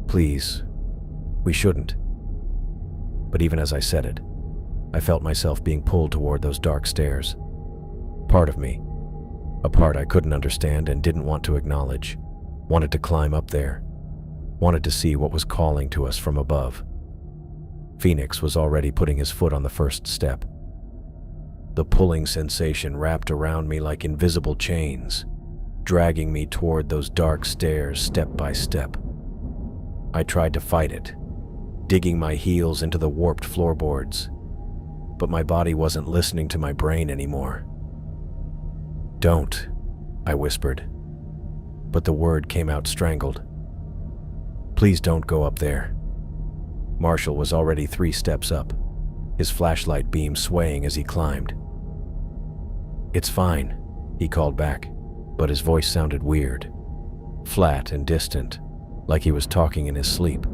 "Please, we shouldn't." But even as I said it, I felt myself being pulled toward those dark stairs. Part of me, a part I couldn't understand and didn't want to acknowledge, wanted to climb up there, wanted to see what was calling to us from above. Phoenix was already putting his foot on the first step. The pulling sensation wrapped around me like invisible chains, dragging me toward those dark stairs step by step. I tried to fight it, digging my heels into the warped floorboards, but my body wasn't listening to my brain anymore. "Don't," I whispered, but the word came out strangled. "Please don't go up there." Marshall was already 3 steps up, his flashlight beam swaying as he climbed. "It's fine," he called back, but his voice sounded weird, flat and distant, like he was talking in his sleep.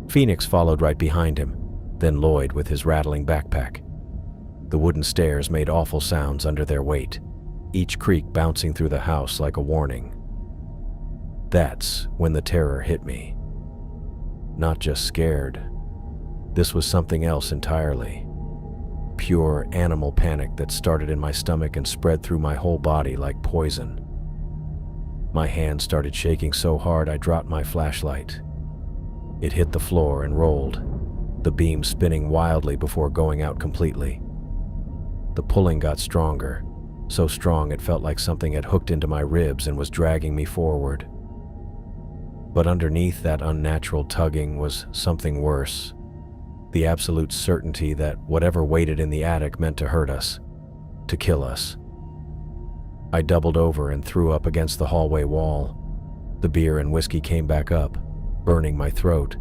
Phoenix followed right behind him, then Lloyd with his rattling backpack. The wooden stairs made awful sounds under their weight, each creak bouncing through the house like a warning. That's when the terror hit me. Not just scared. This was something else entirely. Pure animal panic that started in my stomach and spread through my whole body like poison. My hand started shaking so hard I dropped my flashlight. It hit the floor and rolled, the beam spinning wildly before going out completely. The pulling got stronger, so strong it felt like something had hooked into my ribs and was dragging me forward. But underneath that unnatural tugging was something worse. The absolute certainty that whatever waited in the attic meant to hurt us, to kill us. I doubled over and threw up against the hallway wall. The beer and whiskey came back up, burning my throat,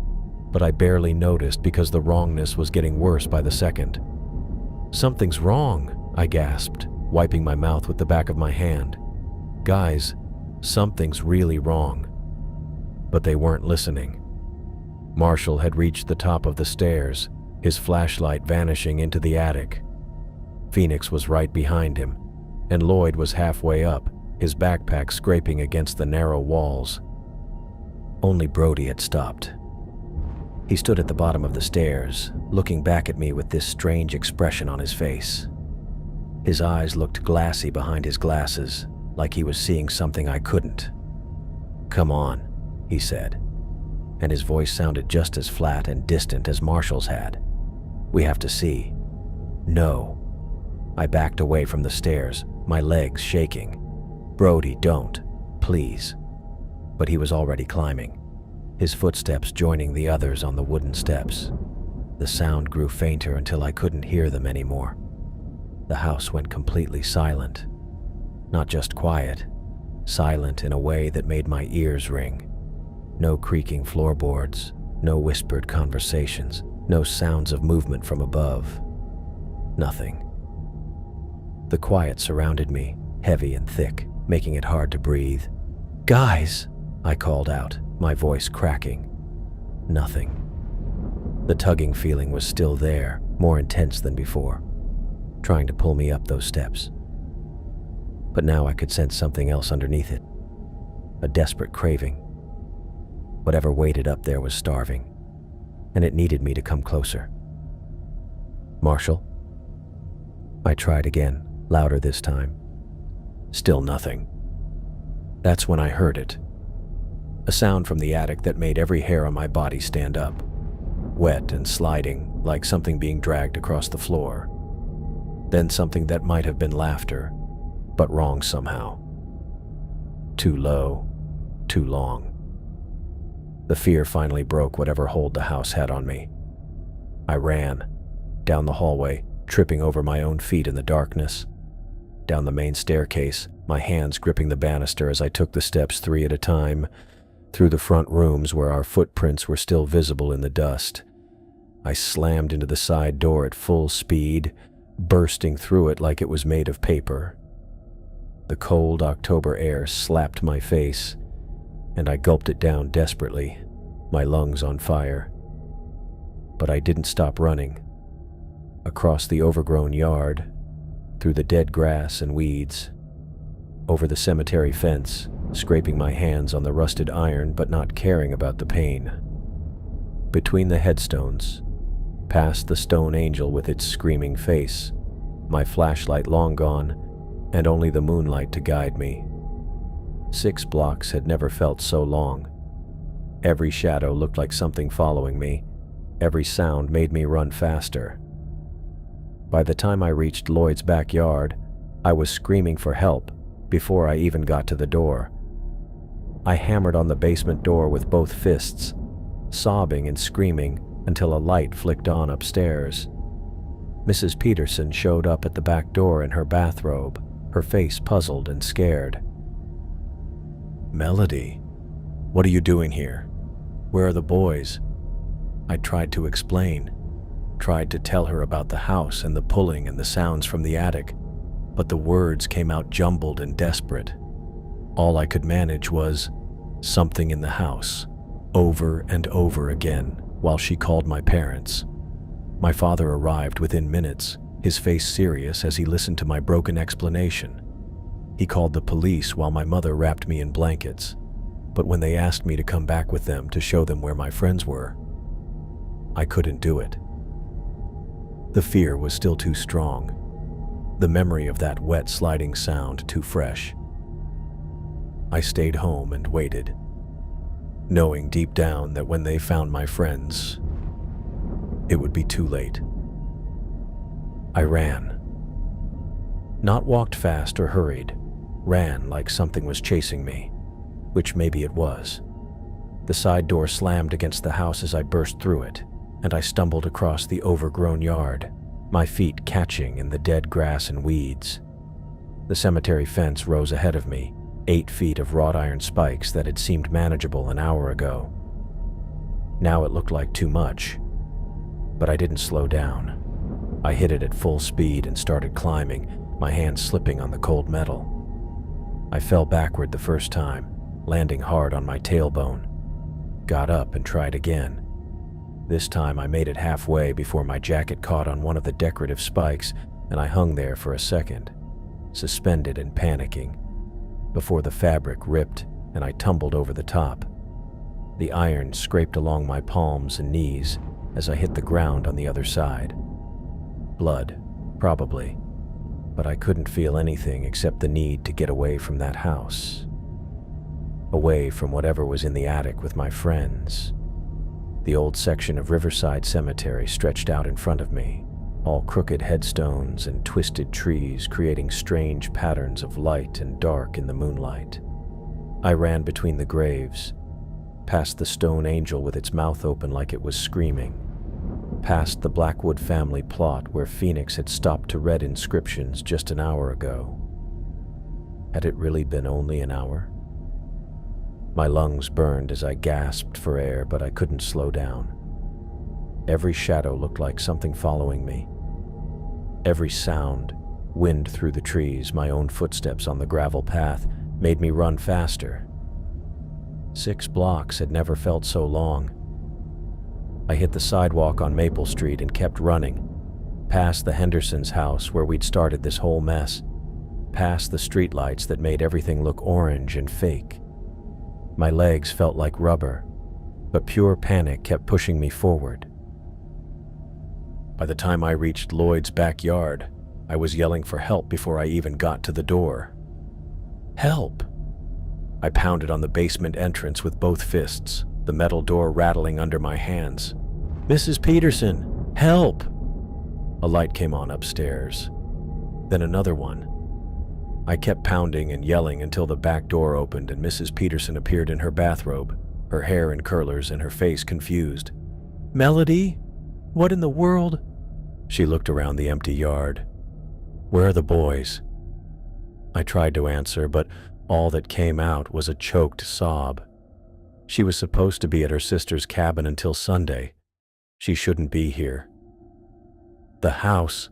but I barely noticed because the wrongness was getting worse by the second. "Something's wrong," I gasped, wiping my mouth with the back of my hand. "Guys, something's really wrong." But they weren't listening. Marshall had reached the top of the stairs, his flashlight vanishing into the attic. Phoenix was right behind him, and Lloyd was halfway up, his backpack scraping against the narrow walls. Only Brody had stopped. He stood at the bottom of the stairs, looking back at me with this strange expression on his face. His eyes looked glassy behind his glasses, like he was seeing something I couldn't. "Come on," he said, and his voice sounded just as flat and distant as Marshall's had. "We have to see." "No." I backed away from the stairs, my legs shaking. "Brody, don't, please." But he was already climbing, his footsteps joining the others on the wooden steps. The sound grew fainter until I couldn't hear them anymore. The house went completely silent. Not just quiet, silent in a way that made my ears ring. No creaking floorboards, no whispered conversations, no sounds of movement from above. Nothing. The quiet surrounded me, heavy and thick, making it hard to breathe. "Guys!" I called out, my voice cracking. Nothing. The tugging feeling was still there, more intense than before, trying to pull me up those steps. But now I could sense something else underneath it. A desperate craving. Whatever waited up there was starving, and it needed me to come closer. "Marshall?" I tried again, louder this time. Still nothing. That's when I heard it. A sound from the attic that made every hair on my body stand up. Wet and sliding, like something being dragged across the floor. Then something that might have been laughter, but wrong somehow. Too low, too long. The fear finally broke whatever hold the house had on me. I ran, down the hallway, tripping over my own feet in the darkness. Down the main staircase, my hands gripping the banister as I took the steps 3 at a time, through the front rooms where our footprints were still visible in the dust. I slammed into the side door at full speed, bursting through it like it was made of paper. The cold October air slapped my face, and I gulped it down desperately, my lungs on fire. But I didn't stop running. Across the overgrown yard, through the dead grass and weeds, over the cemetery fence, scraping my hands on the rusted iron but not caring about the pain. Between the headstones, past the stone angel with its screaming face, my flashlight long gone, and only the moonlight to guide me. 6 blocks had never felt so long. Every shadow looked like something following me. Every sound made me run faster. By the time I reached Lloyd's backyard, I was screaming for help before I even got to the door. I hammered on the basement door with both fists, sobbing and screaming until a light flicked on upstairs. Mrs. Peterson showed up at the back door in her bathrobe, her face puzzled and scared. "Melody, what are you doing here? Where are the boys?" I tried to explain, tried to tell her about the house and the pulling and the sounds from the attic, but the words came out jumbled and desperate. All I could manage was, "something in the house," over and over again, while she called my parents. My father arrived within minutes, his face serious as he listened to my broken explanation. He called the police while my mother wrapped me in blankets, but when they asked me to come back with them to show them where my friends were, I couldn't do it. The fear was still too strong, the memory of that wet sliding sound too fresh. I stayed home and waited, knowing deep down that when they found my friends, it would be too late. I ran. Not walked fast or hurried, ran like something was chasing me, which maybe it was. The side door slammed against the house as I burst through it, and I stumbled across the overgrown yard, my feet catching in the dead grass and weeds. The cemetery fence rose ahead of me, 8 feet of wrought iron spikes that had seemed manageable an hour ago. Now it looked like too much, but I didn't slow down. I hit it at full speed and started climbing, my hands slipping on the cold metal. I fell backward the first time, landing hard on my tailbone. Got up and tried again. This time I made it halfway before my jacket caught on one of the decorative spikes, and I hung there for a second, suspended and panicking, before the fabric ripped and I tumbled over the top. The iron scraped along my palms and knees as I hit the ground on the other side. Blood, probably, but I couldn't feel anything except the need to get away from that house. Away from whatever was in the attic with my friends. The old section of Riverside Cemetery stretched out in front of me, all crooked headstones and twisted trees creating strange patterns of light and dark in the moonlight. I ran between the graves, past the stone angel with its mouth open like it was screaming, past the Blackwood family plot where Phoenix had stopped to read inscriptions just an hour ago. Had it really been only an hour? My lungs burned as I gasped for air, but I couldn't slow down. Every shadow looked like something following me. Every sound, wind through the trees, my own footsteps on the gravel path, made me run faster. 6 blocks had never felt so long. I hit the sidewalk on Maple Street and kept running, past the Hendersons' house where we'd started this whole mess, past the streetlights that made everything look orange and fake. My legs felt like rubber, but pure panic kept pushing me forward. By the time I reached Lloyd's backyard, I was yelling for help before I even got to the door. Help! I pounded on the basement entrance with both fists, the metal door rattling under my hands. "Mrs. Peterson, help!" A light came on upstairs, then another one. I kept pounding and yelling until the back door opened and Mrs. Peterson appeared in her bathrobe, her hair in curlers and her face confused. "Melody? What in the world? She looked around the empty yard. Where are the boys? I tried to answer, but all that came out was a choked sob. She was supposed to be at her sister's cabin until Sunday. She shouldn't be here. The house,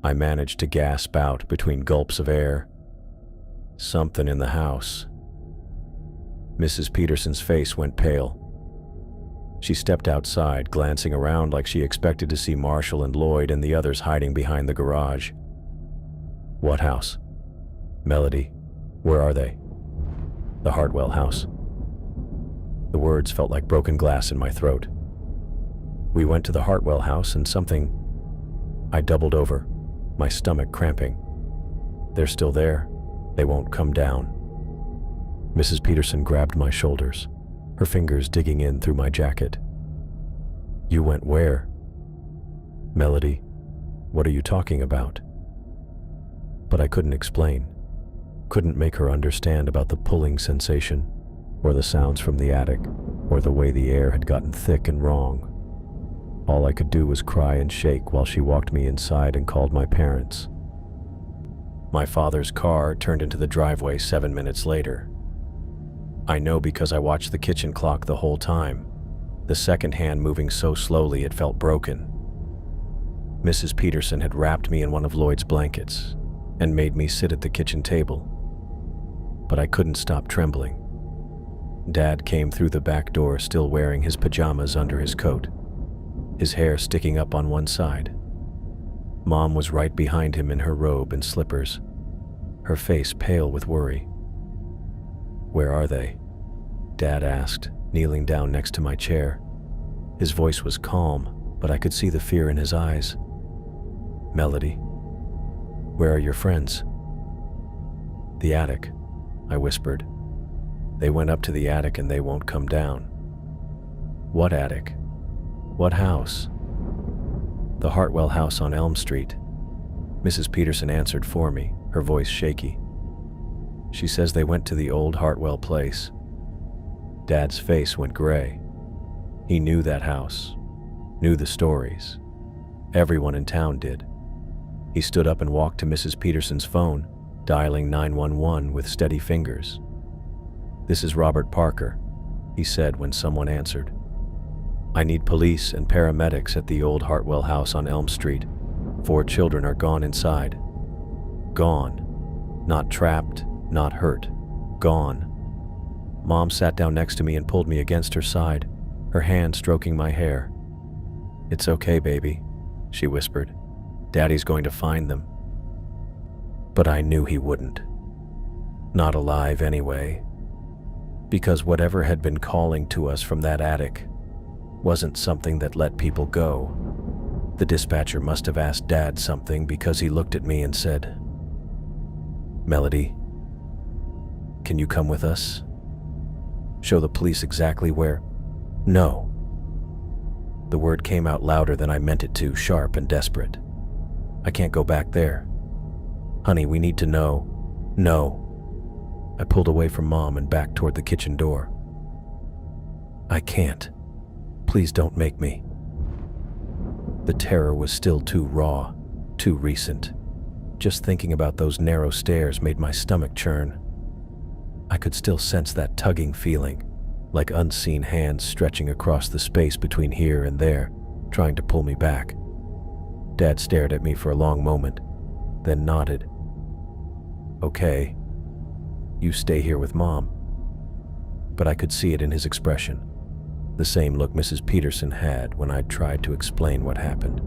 I managed to gasp out between gulps of air. Something in the house. Mrs. Peterson's face went pale. She stepped outside, glancing around like she expected to see Marshall and Lloyd and the others hiding behind the garage. What house? Melody, where are they? The Hartwell house. The words felt like broken glass in my throat. We went to the Hartwell house and something... I doubled over, my stomach cramping. They're still there. They won't come down. Mrs. Peterson grabbed my shoulders, her fingers digging in through my jacket. You went where? Melody, what are you talking about? But I couldn't explain. Couldn't make her understand about the pulling sensation, or the sounds from the attic, or the way the air had gotten thick and wrong. All I could do was cry and shake while she walked me inside and called my parents. My father's car turned into the driveway 7 minutes later. I know because I watched the kitchen clock the whole time, the second hand moving so slowly it felt broken. Mrs. Peterson had wrapped me in one of Lloyd's blankets and made me sit at the kitchen table. But I couldn't stop trembling. Dad came through the back door still wearing his pajamas under his coat, his hair sticking up on one side. Mom was right behind him in her robe and slippers, her face pale with worry. Where are they? Dad asked, kneeling down next to my chair. His voice was calm, but I could see the fear in his eyes. Melody, where are your friends? The attic, I whispered. They went up to the attic and they won't come down. What attic? What house? The Hartwell house on Elm Street. Mrs. Peterson answered for me, her voice shaky. She says they went to the old Hartwell place. Dad's face went gray. He knew that house, knew the stories. Everyone in town did. He stood up and walked to Mrs. Peterson's phone, dialing 911 with steady fingers. This is Robert Parker, he said when someone answered. I need police and paramedics at the old Hartwell house on Elm Street. 4 children are gone inside. Gone. Not trapped, not hurt. Gone. Mom sat down next to me and pulled me against her side, her hand stroking my hair. It's okay, baby, she whispered. Daddy's going to find them. But I knew he wouldn't. Not alive anyway. Because whatever had been calling to us from that attic wasn't something that let people go. The dispatcher must have asked Dad something because he looked at me and said, Melody, can you come with us? Show the police exactly where? No. The word came out louder than I meant it to, sharp and desperate. I can't go back there. Honey, we need to know. No. I pulled away from Mom and back toward the kitchen door. I can't. Please don't make me. The terror was still too raw, too recent. Just thinking about those narrow stairs made my stomach churn. I could still sense that tugging feeling, like unseen hands stretching across the space between here and there, trying to pull me back. Dad stared at me for a long moment, then nodded. Okay, you stay here with Mom. But I could see it in his expression, the same look Mrs. Peterson had when I'd tried to explain what happened.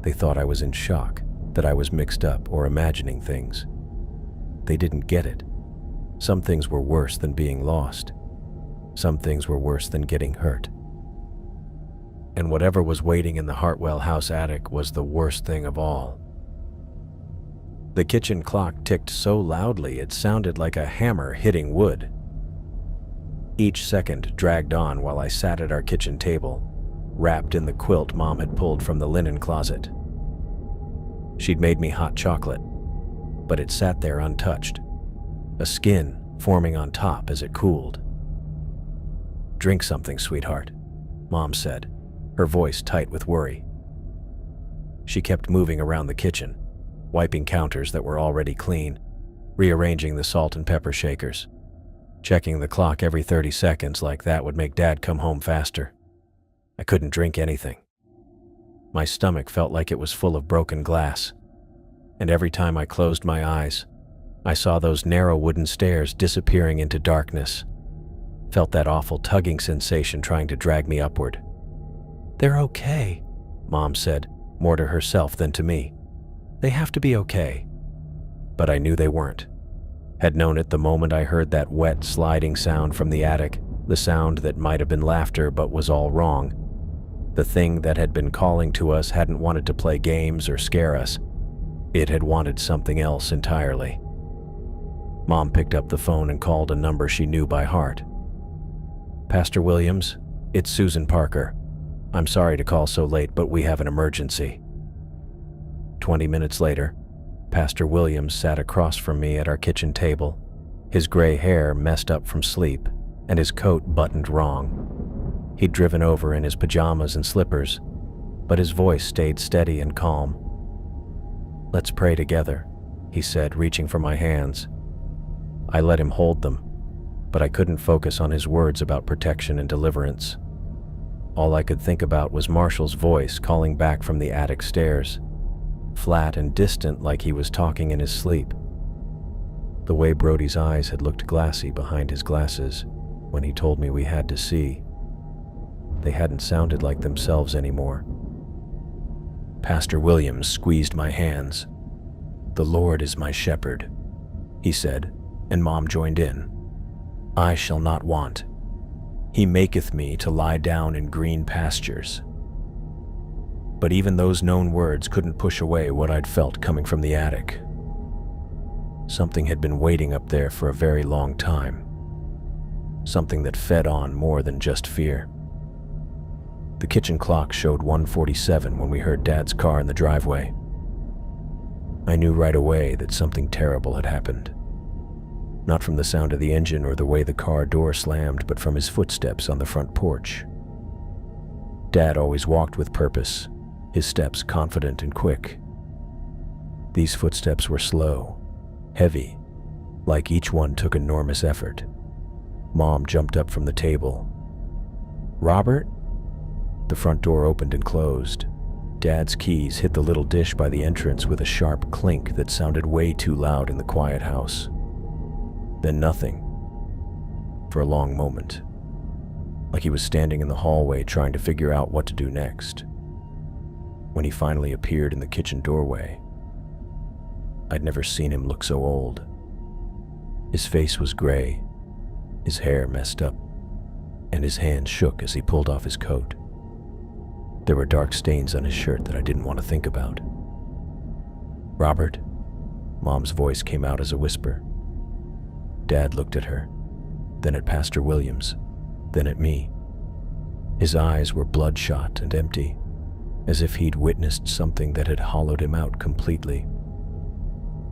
They thought I was in shock, that I was mixed up or imagining things. They didn't get it. Some things were worse than being lost. Some things were worse than getting hurt. And whatever was waiting in the Hartwell house attic was the worst thing of all. The kitchen clock ticked so loudly it sounded like a hammer hitting wood. Each second dragged on while I sat at our kitchen table, wrapped in the quilt Mom had pulled from the linen closet. She'd made me hot chocolate, but it sat there untouched, a skin forming on top as it cooled. Drink something, sweetheart, Mom said, her voice tight with worry. She kept moving around the kitchen, wiping counters that were already clean, rearranging the salt and pepper shakers, checking the clock every 30 seconds like that would make Dad come home faster. I couldn't drink anything. My stomach felt like it was full of broken glass, and every time I closed my eyes, I saw those narrow wooden stairs disappearing into darkness. Felt that awful tugging sensation trying to drag me upward. "They're okay," Mom said, more to herself than to me. "They have to be okay." But I knew they weren't. Had known it the moment I heard that wet, sliding sound from the attic, the sound that might have been laughter but was all wrong. The thing that had been calling to us hadn't wanted to play games or scare us. It had wanted something else entirely. Mom picked up the phone and called a number she knew by heart. "Pastor Williams, it's Susan Parker. I'm sorry to call so late, but we have an emergency." 20 minutes later, Pastor Williams sat across from me at our kitchen table, his gray hair messed up from sleep and his coat buttoned wrong. He'd driven over in his pajamas and slippers, but his voice stayed steady and calm. "Let's pray together," he said, reaching for my hands. I let him hold them, but I couldn't focus on his words about protection and deliverance. All I could think about was Marshall's voice calling back from the attic stairs, flat and distant like he was talking in his sleep. The way Brody's eyes had looked glassy behind his glasses when he told me we had to see. They hadn't sounded like themselves anymore. Pastor Williams squeezed my hands. "The Lord is my shepherd," he said, and Mom joined in. "I shall not want. He maketh me to lie down in green pastures." But even those known words couldn't push away what I'd felt coming from the attic. Something had been waiting up there for a very long time. Something that fed on more than just fear. The kitchen clock showed 1:47 when we heard Dad's car in the driveway. I knew right away that something terrible had happened. Not from the sound of the engine or the way the car door slammed, but from his footsteps on the front porch. Dad always walked with purpose, his steps confident and quick. These footsteps were slow, heavy, like each one took enormous effort. Mom jumped up from the table. "Robert?" The front door opened and closed. Dad's keys hit the little dish by the entrance with a sharp clink that sounded way too loud in the quiet house. Then nothing. For a long moment. Like he was standing in the hallway trying to figure out what to do next. When he finally appeared in the kitchen doorway, I'd never seen him look so old. His face was gray, his hair messed up, and his hands shook as he pulled off his coat. There were dark stains on his shirt that I didn't want to think about. "Robert?" Mom's voice came out as a whisper. Dad looked at her, then at Pastor Williams, then at me. His eyes were bloodshot and empty, as if he'd witnessed something that had hollowed him out completely.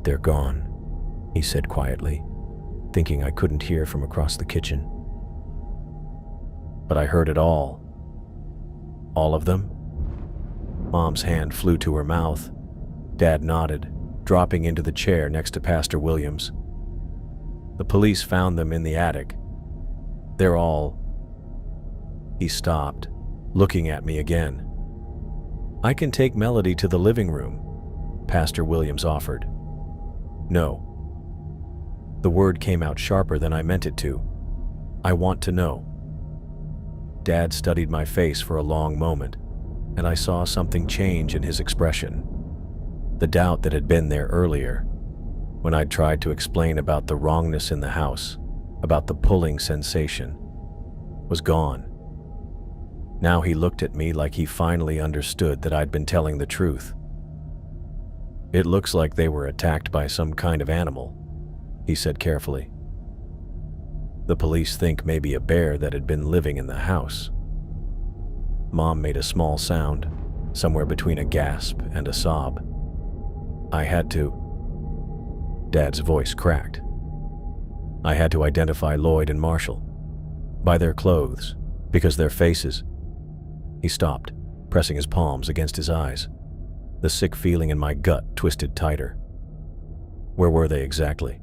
"They're gone," he said quietly, thinking I couldn't hear from across the kitchen. But I heard it all. "All of them?" Mom's hand flew to her mouth. Dad nodded, dropping into the chair next to Pastor Williams. "The police found them in the attic. They're all..." He stopped, looking at me again. "I can take Melody to the living room," Pastor Williams offered. "No." The word came out sharper than I meant it to. "I want to know." Dad studied my face for a long moment, and I saw something change in his expression. The doubt that had been there earlier, when I'd tried to explain about the wrongness in the house, about the pulling sensation, was gone. Now he looked at me like he finally understood that I'd been telling the truth. "It looks like they were attacked by some kind of animal," he said carefully. "The police think maybe a bear that had been living in the house." Mom made a small sound, somewhere between a gasp and a sob. "I had to..." Dad's voice cracked. "I had to identify Lloyd and Marshall. By their clothes, because their faces..." He stopped, pressing his palms against his eyes. The sick feeling in my gut twisted tighter. Where were they exactly?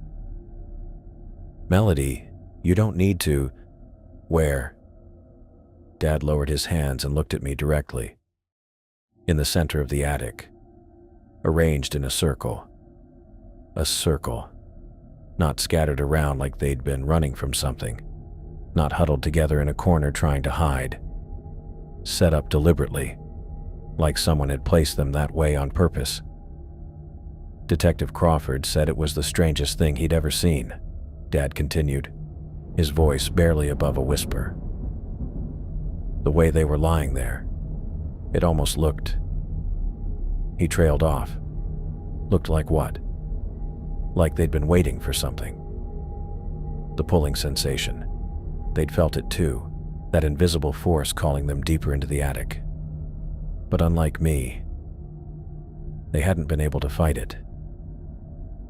Melody, you don't need to. Where? Dad lowered his hands and looked at me directly. In the center of the attic, arranged in a circle. A circle. Not scattered around like they'd been running from something. Not huddled together in a corner trying to hide. Set up deliberately, like someone had placed them that way on purpose. Detective Crawford said it was the strangest thing he'd ever seen, Dad continued, his voice barely above a whisper. The way they were lying there, it almost looked... He trailed off. Looked like what? Like they'd been waiting for something. The pulling sensation. They'd felt it too, that invisible force calling them deeper into the attic. But unlike me, they hadn't been able to fight it.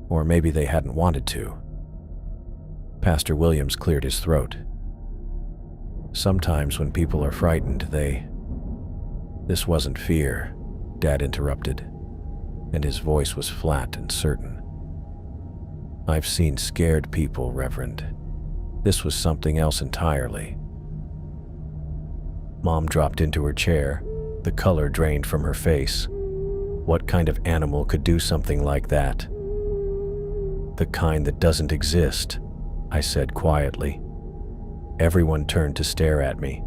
Or maybe they hadn't wanted to. Pastor Williams cleared his throat. Sometimes when people are frightened, This wasn't fear, Dad interrupted, and his voice was flat and certain. I've seen scared people, Reverend. This was something else entirely. Mom dropped into her chair, the color drained from her face. What kind of animal could do something like that? The kind that doesn't exist, I said quietly. Everyone turned to stare at me.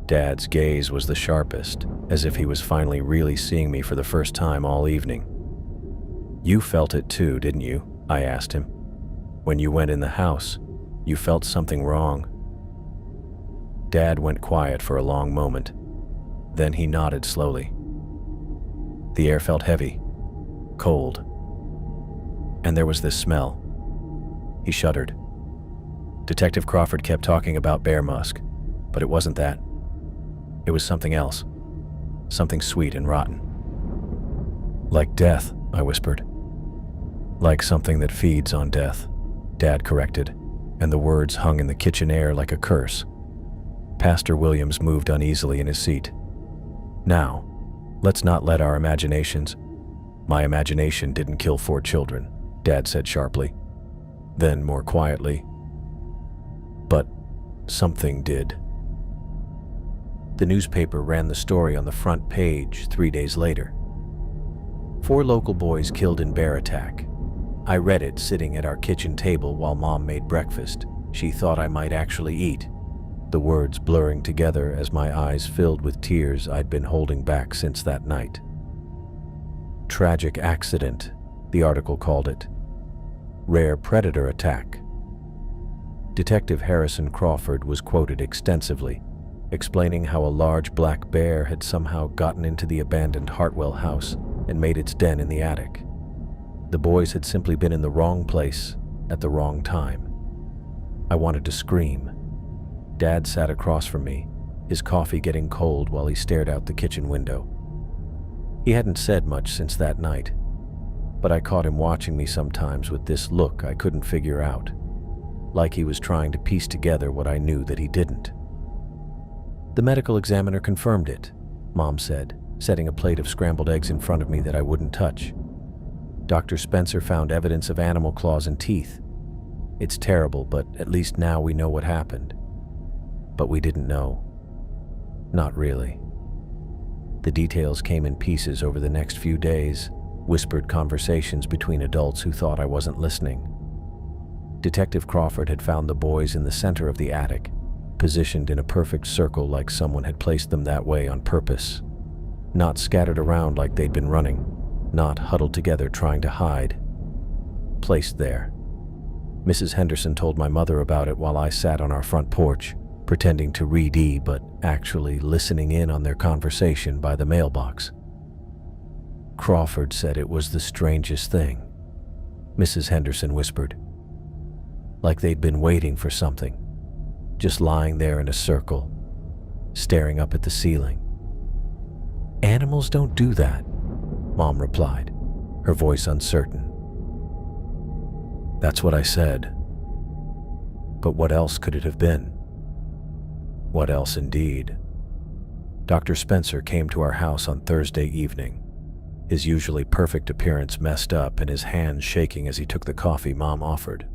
Dad's gaze was the sharpest, as if he was finally really seeing me for the first time all evening. You felt it too, didn't you? I asked him. When you went in the house, you felt something wrong. Dad went quiet for a long moment. Then he nodded slowly. The air felt heavy, cold, and there was this smell. He shuddered. Detective Crawford kept talking about bear musk, but it wasn't that. It was something else, something sweet and rotten. Like death, I whispered. Like something that feeds on death, Dad corrected, and the words hung in the kitchen air like a curse. Pastor Williams moved uneasily in his seat. Now, let's not let our imaginations... My imagination didn't kill 4 children, Dad said sharply. Then, more quietly, but something did. The newspaper ran the story on the front page 3 days later. 4 local boys killed in bear attack. I read it sitting at our kitchen table while Mom made breakfast. She thought I might actually eat, the words blurring together as my eyes filled with tears I'd been holding back since that night. Tragic accident, the article called it. Rare predator attack. Detective Harrison Crawford was quoted extensively, explaining how a large black bear had somehow gotten into the abandoned Hartwell house and made its den in the attic. The boys had simply been in the wrong place at the wrong time. I wanted to scream. Dad sat across from me, his coffee getting cold while he stared out the kitchen window. He hadn't said much since that night, but I caught him watching me sometimes with this look I couldn't figure out, like he was trying to piece together what I knew that he didn't. The medical examiner confirmed it, Mom said, setting a plate of scrambled eggs in front of me that I wouldn't touch. Dr. Spencer found evidence of animal claws and teeth. It's terrible, but at least now we know what happened. But we didn't know. Not really. The details came in pieces over the next few days, whispered conversations between adults who thought I wasn't listening. Detective Crawford had found the boys in the center of the attic, positioned in a perfect circle like someone had placed them that way on purpose. Not scattered around like they'd been running, not huddled together trying to hide. Placed there. Mrs. Henderson told my mother about it while I sat on our front porch, pretending to read but actually listening in on their conversation by the mailbox. Crawford said it was the strangest thing, Mrs. Henderson whispered. Like they'd been waiting for something, just lying there in a circle, staring up at the ceiling. Animals don't do that, Mom replied, her voice uncertain. That's what I said. But what else could it have been? What else indeed? Dr. Spencer came to our house on Thursday evening, his usually perfect appearance messed up and his hands shaking as he took the coffee Mom offered.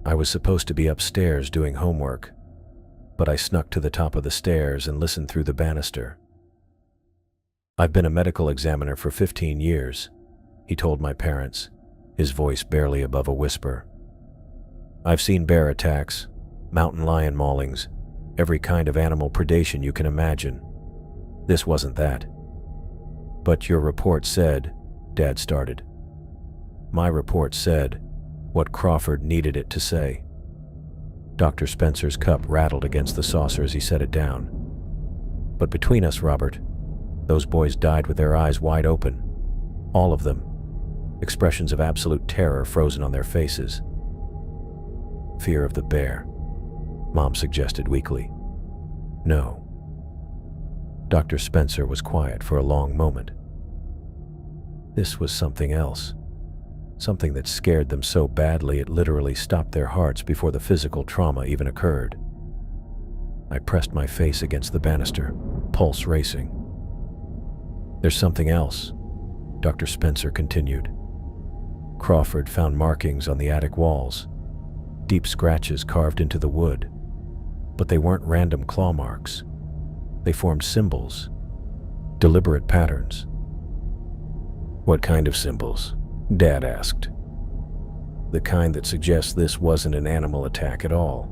I was supposed to be upstairs doing homework, but I snuck to the top of the stairs and listened through the banister. "I've been a medical examiner for 15 years, he told my parents, his voice barely above a whisper. "I've seen bear attacks, mountain lion maulings, every kind of animal predation you can imagine. This wasn't that." "But your report said," Dad started. "My report said what Crawford needed it to say." Dr. Spencer's cup rattled against the saucer as he set it down. "But between us, Robert, those boys died with their eyes wide open. All of them. Expressions of absolute terror frozen on their faces." "Fear of the bear," Mom suggested weakly. "No." Dr. Spencer was quiet for a long moment. This was something else. Something that scared them so badly it literally stopped their hearts before the physical trauma even occurred. I pressed my face against the banister, pulse racing. "There's something else," Dr. Spencer continued. "Crawford found markings on the attic walls, deep scratches carved into the wood, but they weren't random claw marks. They formed symbols, deliberate patterns." "What kind of symbols?" Dad asked. "The kind that suggests this wasn't an animal attack at all."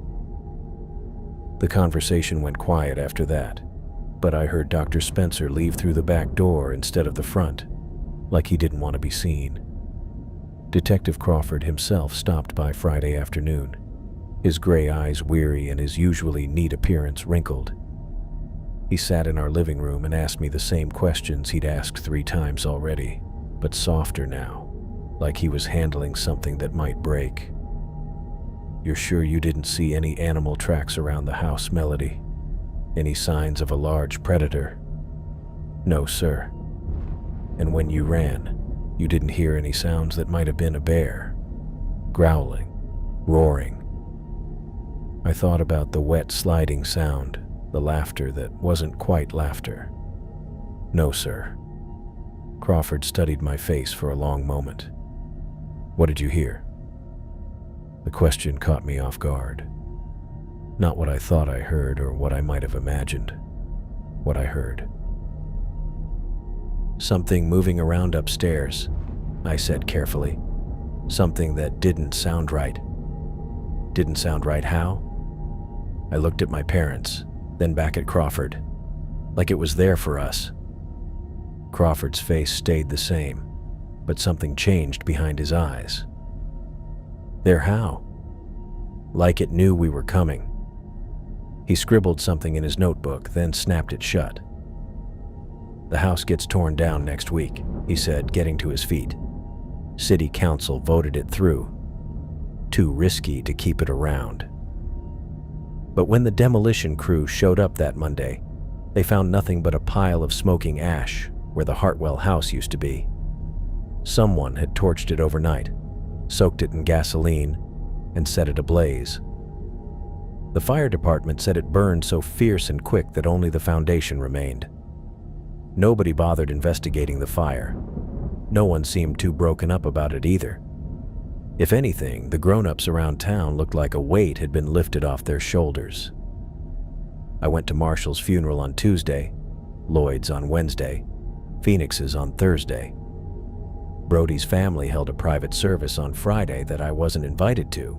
The conversation went quiet after that, but I heard Dr. Spencer leave through the back door instead of the front, like he didn't want to be seen. Detective Crawford himself stopped by Friday afternoon, his gray eyes weary and his usually neat appearance wrinkled. He sat in our living room and asked me the same questions he'd asked 3 times already, but softer now, like he was handling something that might break. "You're sure you didn't see any animal tracks around the house, Melody? Any signs of a large predator?" "No, sir." "And when you ran, you didn't hear any sounds that might have been a bear? Growling, roaring?" I thought about the wet sliding sound, the laughter that wasn't quite laughter. "No, sir." Crawford studied my face for a long moment. "What did you hear?" The question caught me off guard. Not what I thought I heard or what I might have imagined. What I heard. "Something moving around upstairs," I said carefully. "Something that didn't sound right." "Didn't sound right how?" I looked at my parents, then back at Crawford, like it was there for us. Crawford's face stayed the same, but something changed behind his eyes. "There how?" "Like it knew we were coming." He scribbled something in his notebook, then snapped it shut. "The house gets torn down next week," he said, getting to his feet. "City council voted it through. Too risky to keep it around." But when the demolition crew showed up that Monday, they found nothing but a pile of smoking ash where the Hartwell house used to be. Someone had torched it overnight, soaked it in gasoline, and set it ablaze. The fire department said it burned so fierce and quick that only the foundation remained. Nobody bothered investigating the fire. No one seemed too broken up about it either. If anything, the grown-ups around town looked like a weight had been lifted off their shoulders. I went to Marshall's funeral on Tuesday, Lloyd's on Wednesday, Phoenix's on Thursday. Brody's family held a private service on Friday that I wasn't invited to,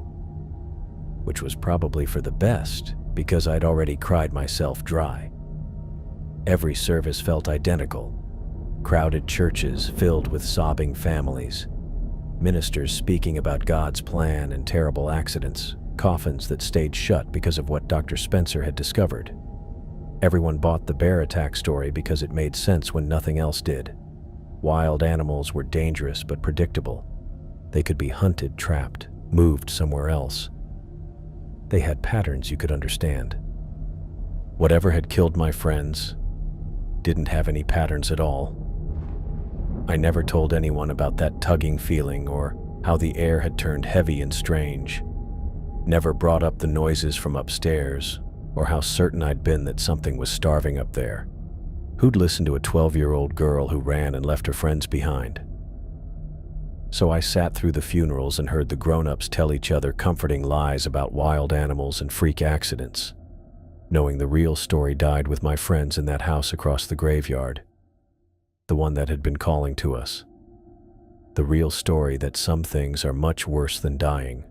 which was probably for the best because I'd already cried myself dry. Every service felt identical. Crowded churches filled with sobbing families, ministers speaking about God's plan and terrible accidents, coffins that stayed shut because of what Dr. Spencer had discovered. Everyone bought the bear attack story because it made sense when nothing else did. Wild animals were dangerous but predictable. They could be hunted, trapped, moved somewhere else. They had patterns you could understand. Whatever had killed my friends didn't have any patterns at all. I never told anyone about that tugging feeling or how the air had turned heavy and strange. Never brought up the noises from upstairs or how certain I'd been that something was starving up there. Who'd listen to a 12-year-old girl who ran and left her friends behind? So I sat through the funerals and heard the grown-ups tell each other comforting lies about wild animals and freak accidents, knowing the real story died with my friends in that house across the graveyard, the one that had been calling to us. The real story that some things are much worse than dying,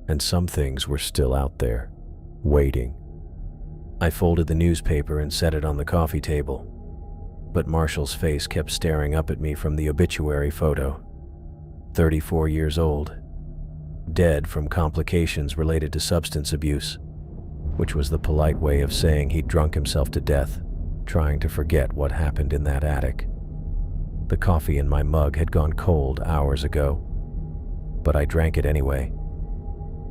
and some things were still out there, waiting. I folded the newspaper and set it on the coffee table, but Marshall's face kept staring up at me from the obituary photo. 34 years old, dead from complications related to substance abuse, which was the polite way of saying he'd drunk himself to death, trying to forget what happened in that attic. The coffee in my mug had gone cold hours ago, but I drank it anyway.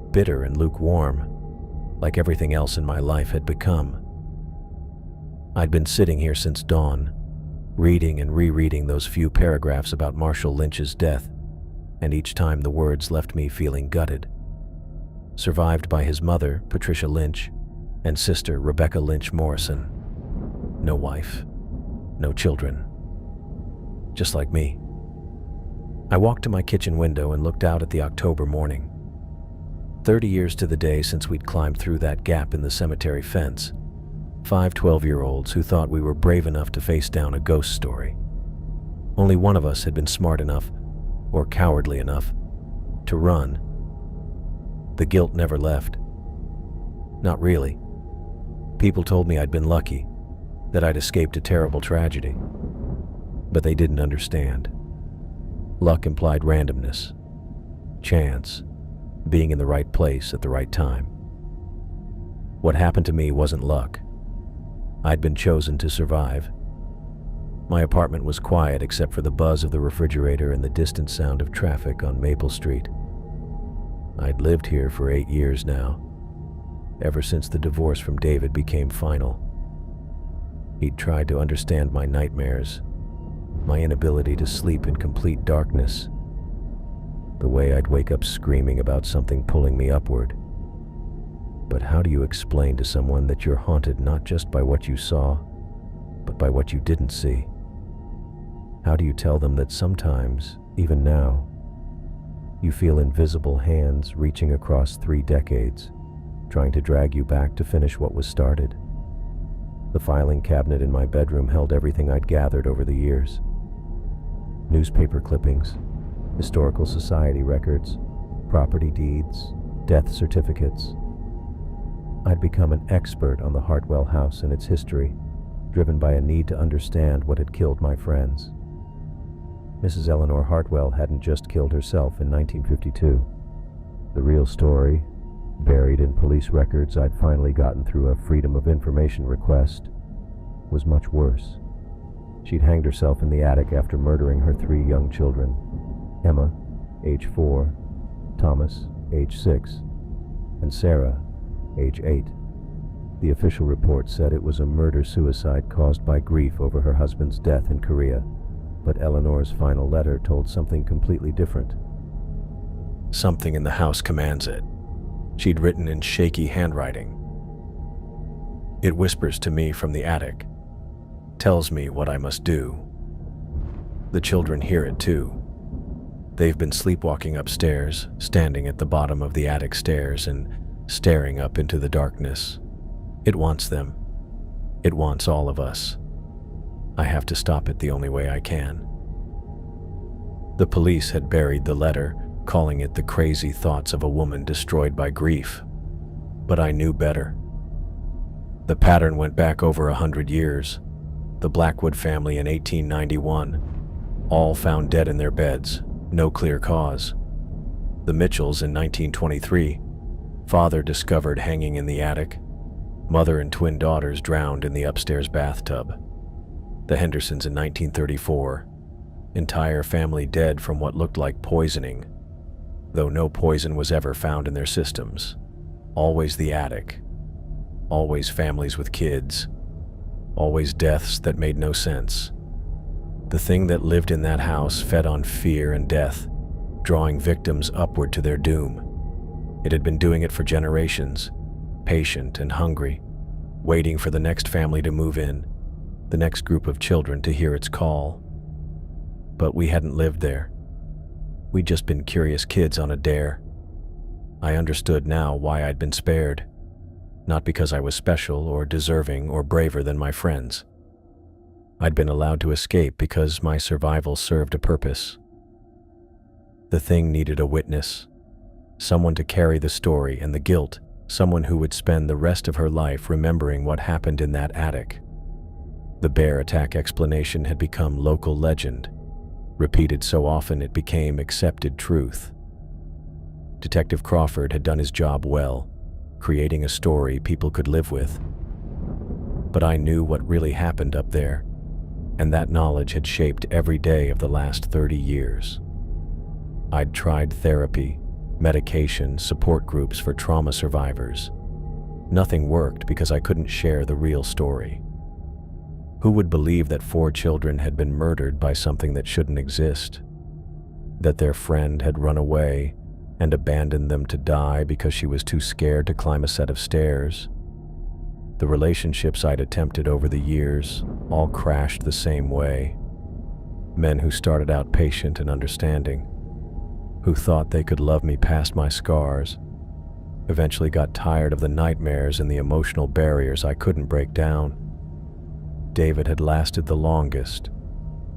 Bitter and lukewarm, like everything else in my life had become. I'd been sitting here since dawn, reading and rereading those few paragraphs about Marshall Lynch's death, and each time the words left me feeling gutted. Survived by his mother, Patricia Lynch, and sister, Rebecca Lynch Morrison. No wife, no children. Just like me. I walked to my kitchen window and looked out at the October morning. 30 years to the day since we'd climbed through that gap in the cemetery fence. 5 12-year-olds who thought we were brave enough to face down a ghost story. Only one of us had been smart enough, or cowardly enough, to run. The guilt never left. Not really. People told me I'd been lucky, that I'd escaped a terrible tragedy. But they didn't understand. Luck implied randomness, chance, being in the right place at the right time. What happened to me wasn't luck. I'd been chosen to survive. My apartment was quiet except for the buzz of the refrigerator and the distant sound of traffic on Maple Street. I'd lived here for 8 years now, ever since the divorce from David became final. He'd tried to understand my nightmares, my inability to sleep in complete darkness, the way I'd wake up screaming about something pulling me upward. But how do you explain to someone that you're haunted not just by what you saw, but by what you didn't see? How do you tell them that sometimes, even now, you feel invisible hands reaching across 3 decades, trying to drag you back to finish what was started? The filing cabinet in my bedroom held everything I'd gathered over the years. Newspaper clippings, historical society records, property deeds, death certificates. I'd become an expert on the Hartwell house and its history, driven by a need to understand what had killed my friends. Mrs. Eleanor Hartwell hadn't just killed herself in 1952. The real story, buried in police records I'd finally gotten through a Freedom of Information request, was much worse. She'd hanged herself in the attic after murdering her 3 young children, Emma, age 4, Thomas, age 6, and Sarah, age 8. The official report said it was a murder-suicide caused by grief over her husband's death in Korea, but Eleanor's final letter told something completely different. Something in the house commands it. She'd written in shaky handwriting. It whispers to me from the attic, tells me what I must do. The children hear it too. They've been sleepwalking upstairs, standing at the bottom of the attic stairs and staring up into the darkness. It wants them. It wants all of us. I have to stop it the only way I can. The police had buried the letter, calling it the crazy thoughts of a woman destroyed by grief. But I knew better. The pattern went back over 100 years. The Blackwood family in 1891, all found dead in their beds, no clear cause. The Mitchells in 1923, father discovered hanging in the attic, mother and twin daughters drowned in the upstairs bathtub. The Hendersons in 1934, entire family dead from what looked like poisoning, though no poison was ever found in their systems. Always the attic, always families with kids, always deaths that made no sense. The thing that lived in that house fed on fear and death, drawing victims upward to their doom. It had been doing it for generations, patient and hungry, waiting for the next family to move in, the next group of children to hear its call. But we hadn't lived there. We'd just been curious kids on a dare. I understood now why I'd been spared, not because I was special or deserving or braver than my friends. I'd been allowed to escape because my survival served a purpose. The thing needed a witness, someone to carry the story and the guilt, someone who would spend the rest of her life remembering what happened in that attic. The bear attack explanation had become local legend, repeated so often it became accepted truth. Detective Crawford had done his job well, creating a story people could live with. But I knew what really happened up there, and that knowledge had shaped every day of the last 30 years. I'd tried therapy, medication, support groups for trauma survivors. Nothing worked because I couldn't share the real story. Who would believe that 4 children had been murdered by something that shouldn't exist? That their friend had run away and abandoned them to die because she was too scared to climb a set of stairs? The relationships I'd attempted over the years all crashed the same way. Men who started out patient and understanding, who thought they could love me past my scars, eventually got tired of the nightmares and the emotional barriers I couldn't break down. David had lasted the longest,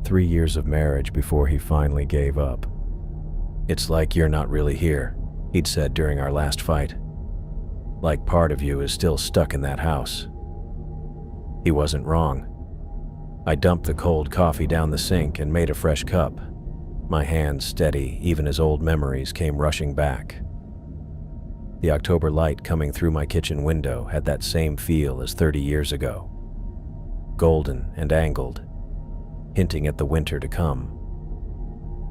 3 years of marriage before he finally gave up. "It's like you're not really here," he'd said during our last fight. "Like part of you is still stuck in that house." He wasn't wrong. I dumped the cold coffee down the sink and made a fresh cup, my hands steady even as old memories came rushing back. The October light coming through my kitchen window had that same feel as 30 years ago. Golden and angled, hinting at the winter to come.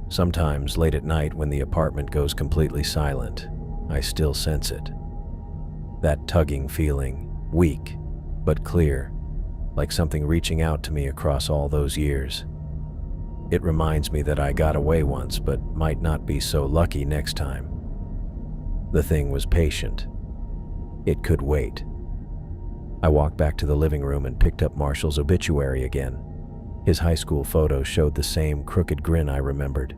Sometimes late at night when the apartment goes completely silent, I still sense it. That tugging feeling, weak but clear, like something reaching out to me across all those years. It reminds me that I got away once but might not be so lucky next time. The thing was patient. It could wait. I walked back to the living room and picked up Marshall's obituary again. His high school photo showed the same crooked grin I remembered,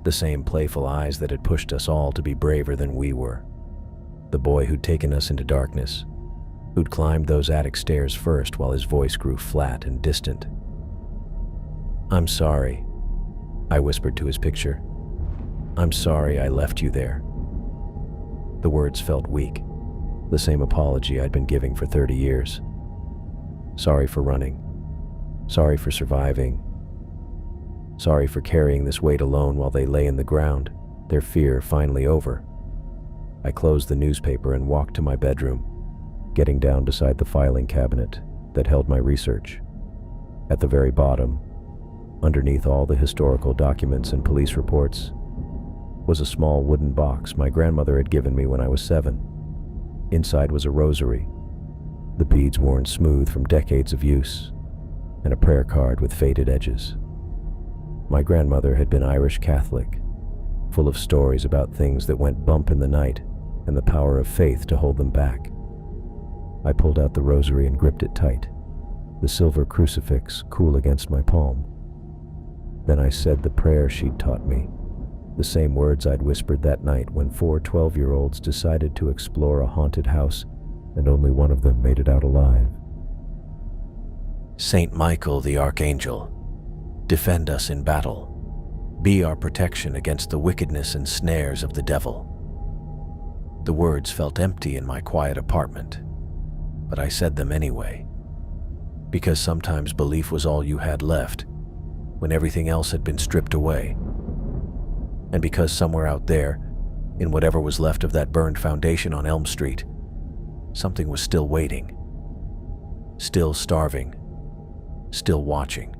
the same playful eyes that had pushed us all to be braver than we were. The boy who'd taken us into darkness, who'd climbed those attic stairs first while his voice grew flat and distant. "I'm sorry," I whispered to his picture. "I'm sorry I left you there." The words felt weak, the same apology I'd been giving for 30 years. Sorry for running. Sorry for surviving. Sorry for carrying this weight alone while they lay in the ground, their fear finally over. I closed the newspaper and walked to my bedroom, getting down beside the filing cabinet that held my research. At the very bottom, underneath all the historical documents and police reports, was a small wooden box my grandmother had given me when I was 7. Inside was a rosary, the beads worn smooth from decades of use, and a prayer card with faded edges. My grandmother had been Irish Catholic, full of stories about things that went bump in the night and the power of faith to hold them back. I pulled out the rosary and gripped it tight, the silver crucifix cool against my palm. Then I said the prayer she'd taught me, the same words I'd whispered that night when 4 12-year-olds decided to explore a haunted house and only one of them made it out alive. "Saint Michael the Archangel, defend us in battle. Be our protection against the wickedness and snares of the devil." The words felt empty in my quiet apartment, but I said them anyway. Because sometimes belief was all you had left, when everything else had been stripped away. And because somewhere out there, in whatever was left of that burned foundation on Elm Street, something was still waiting, still starving, still watching.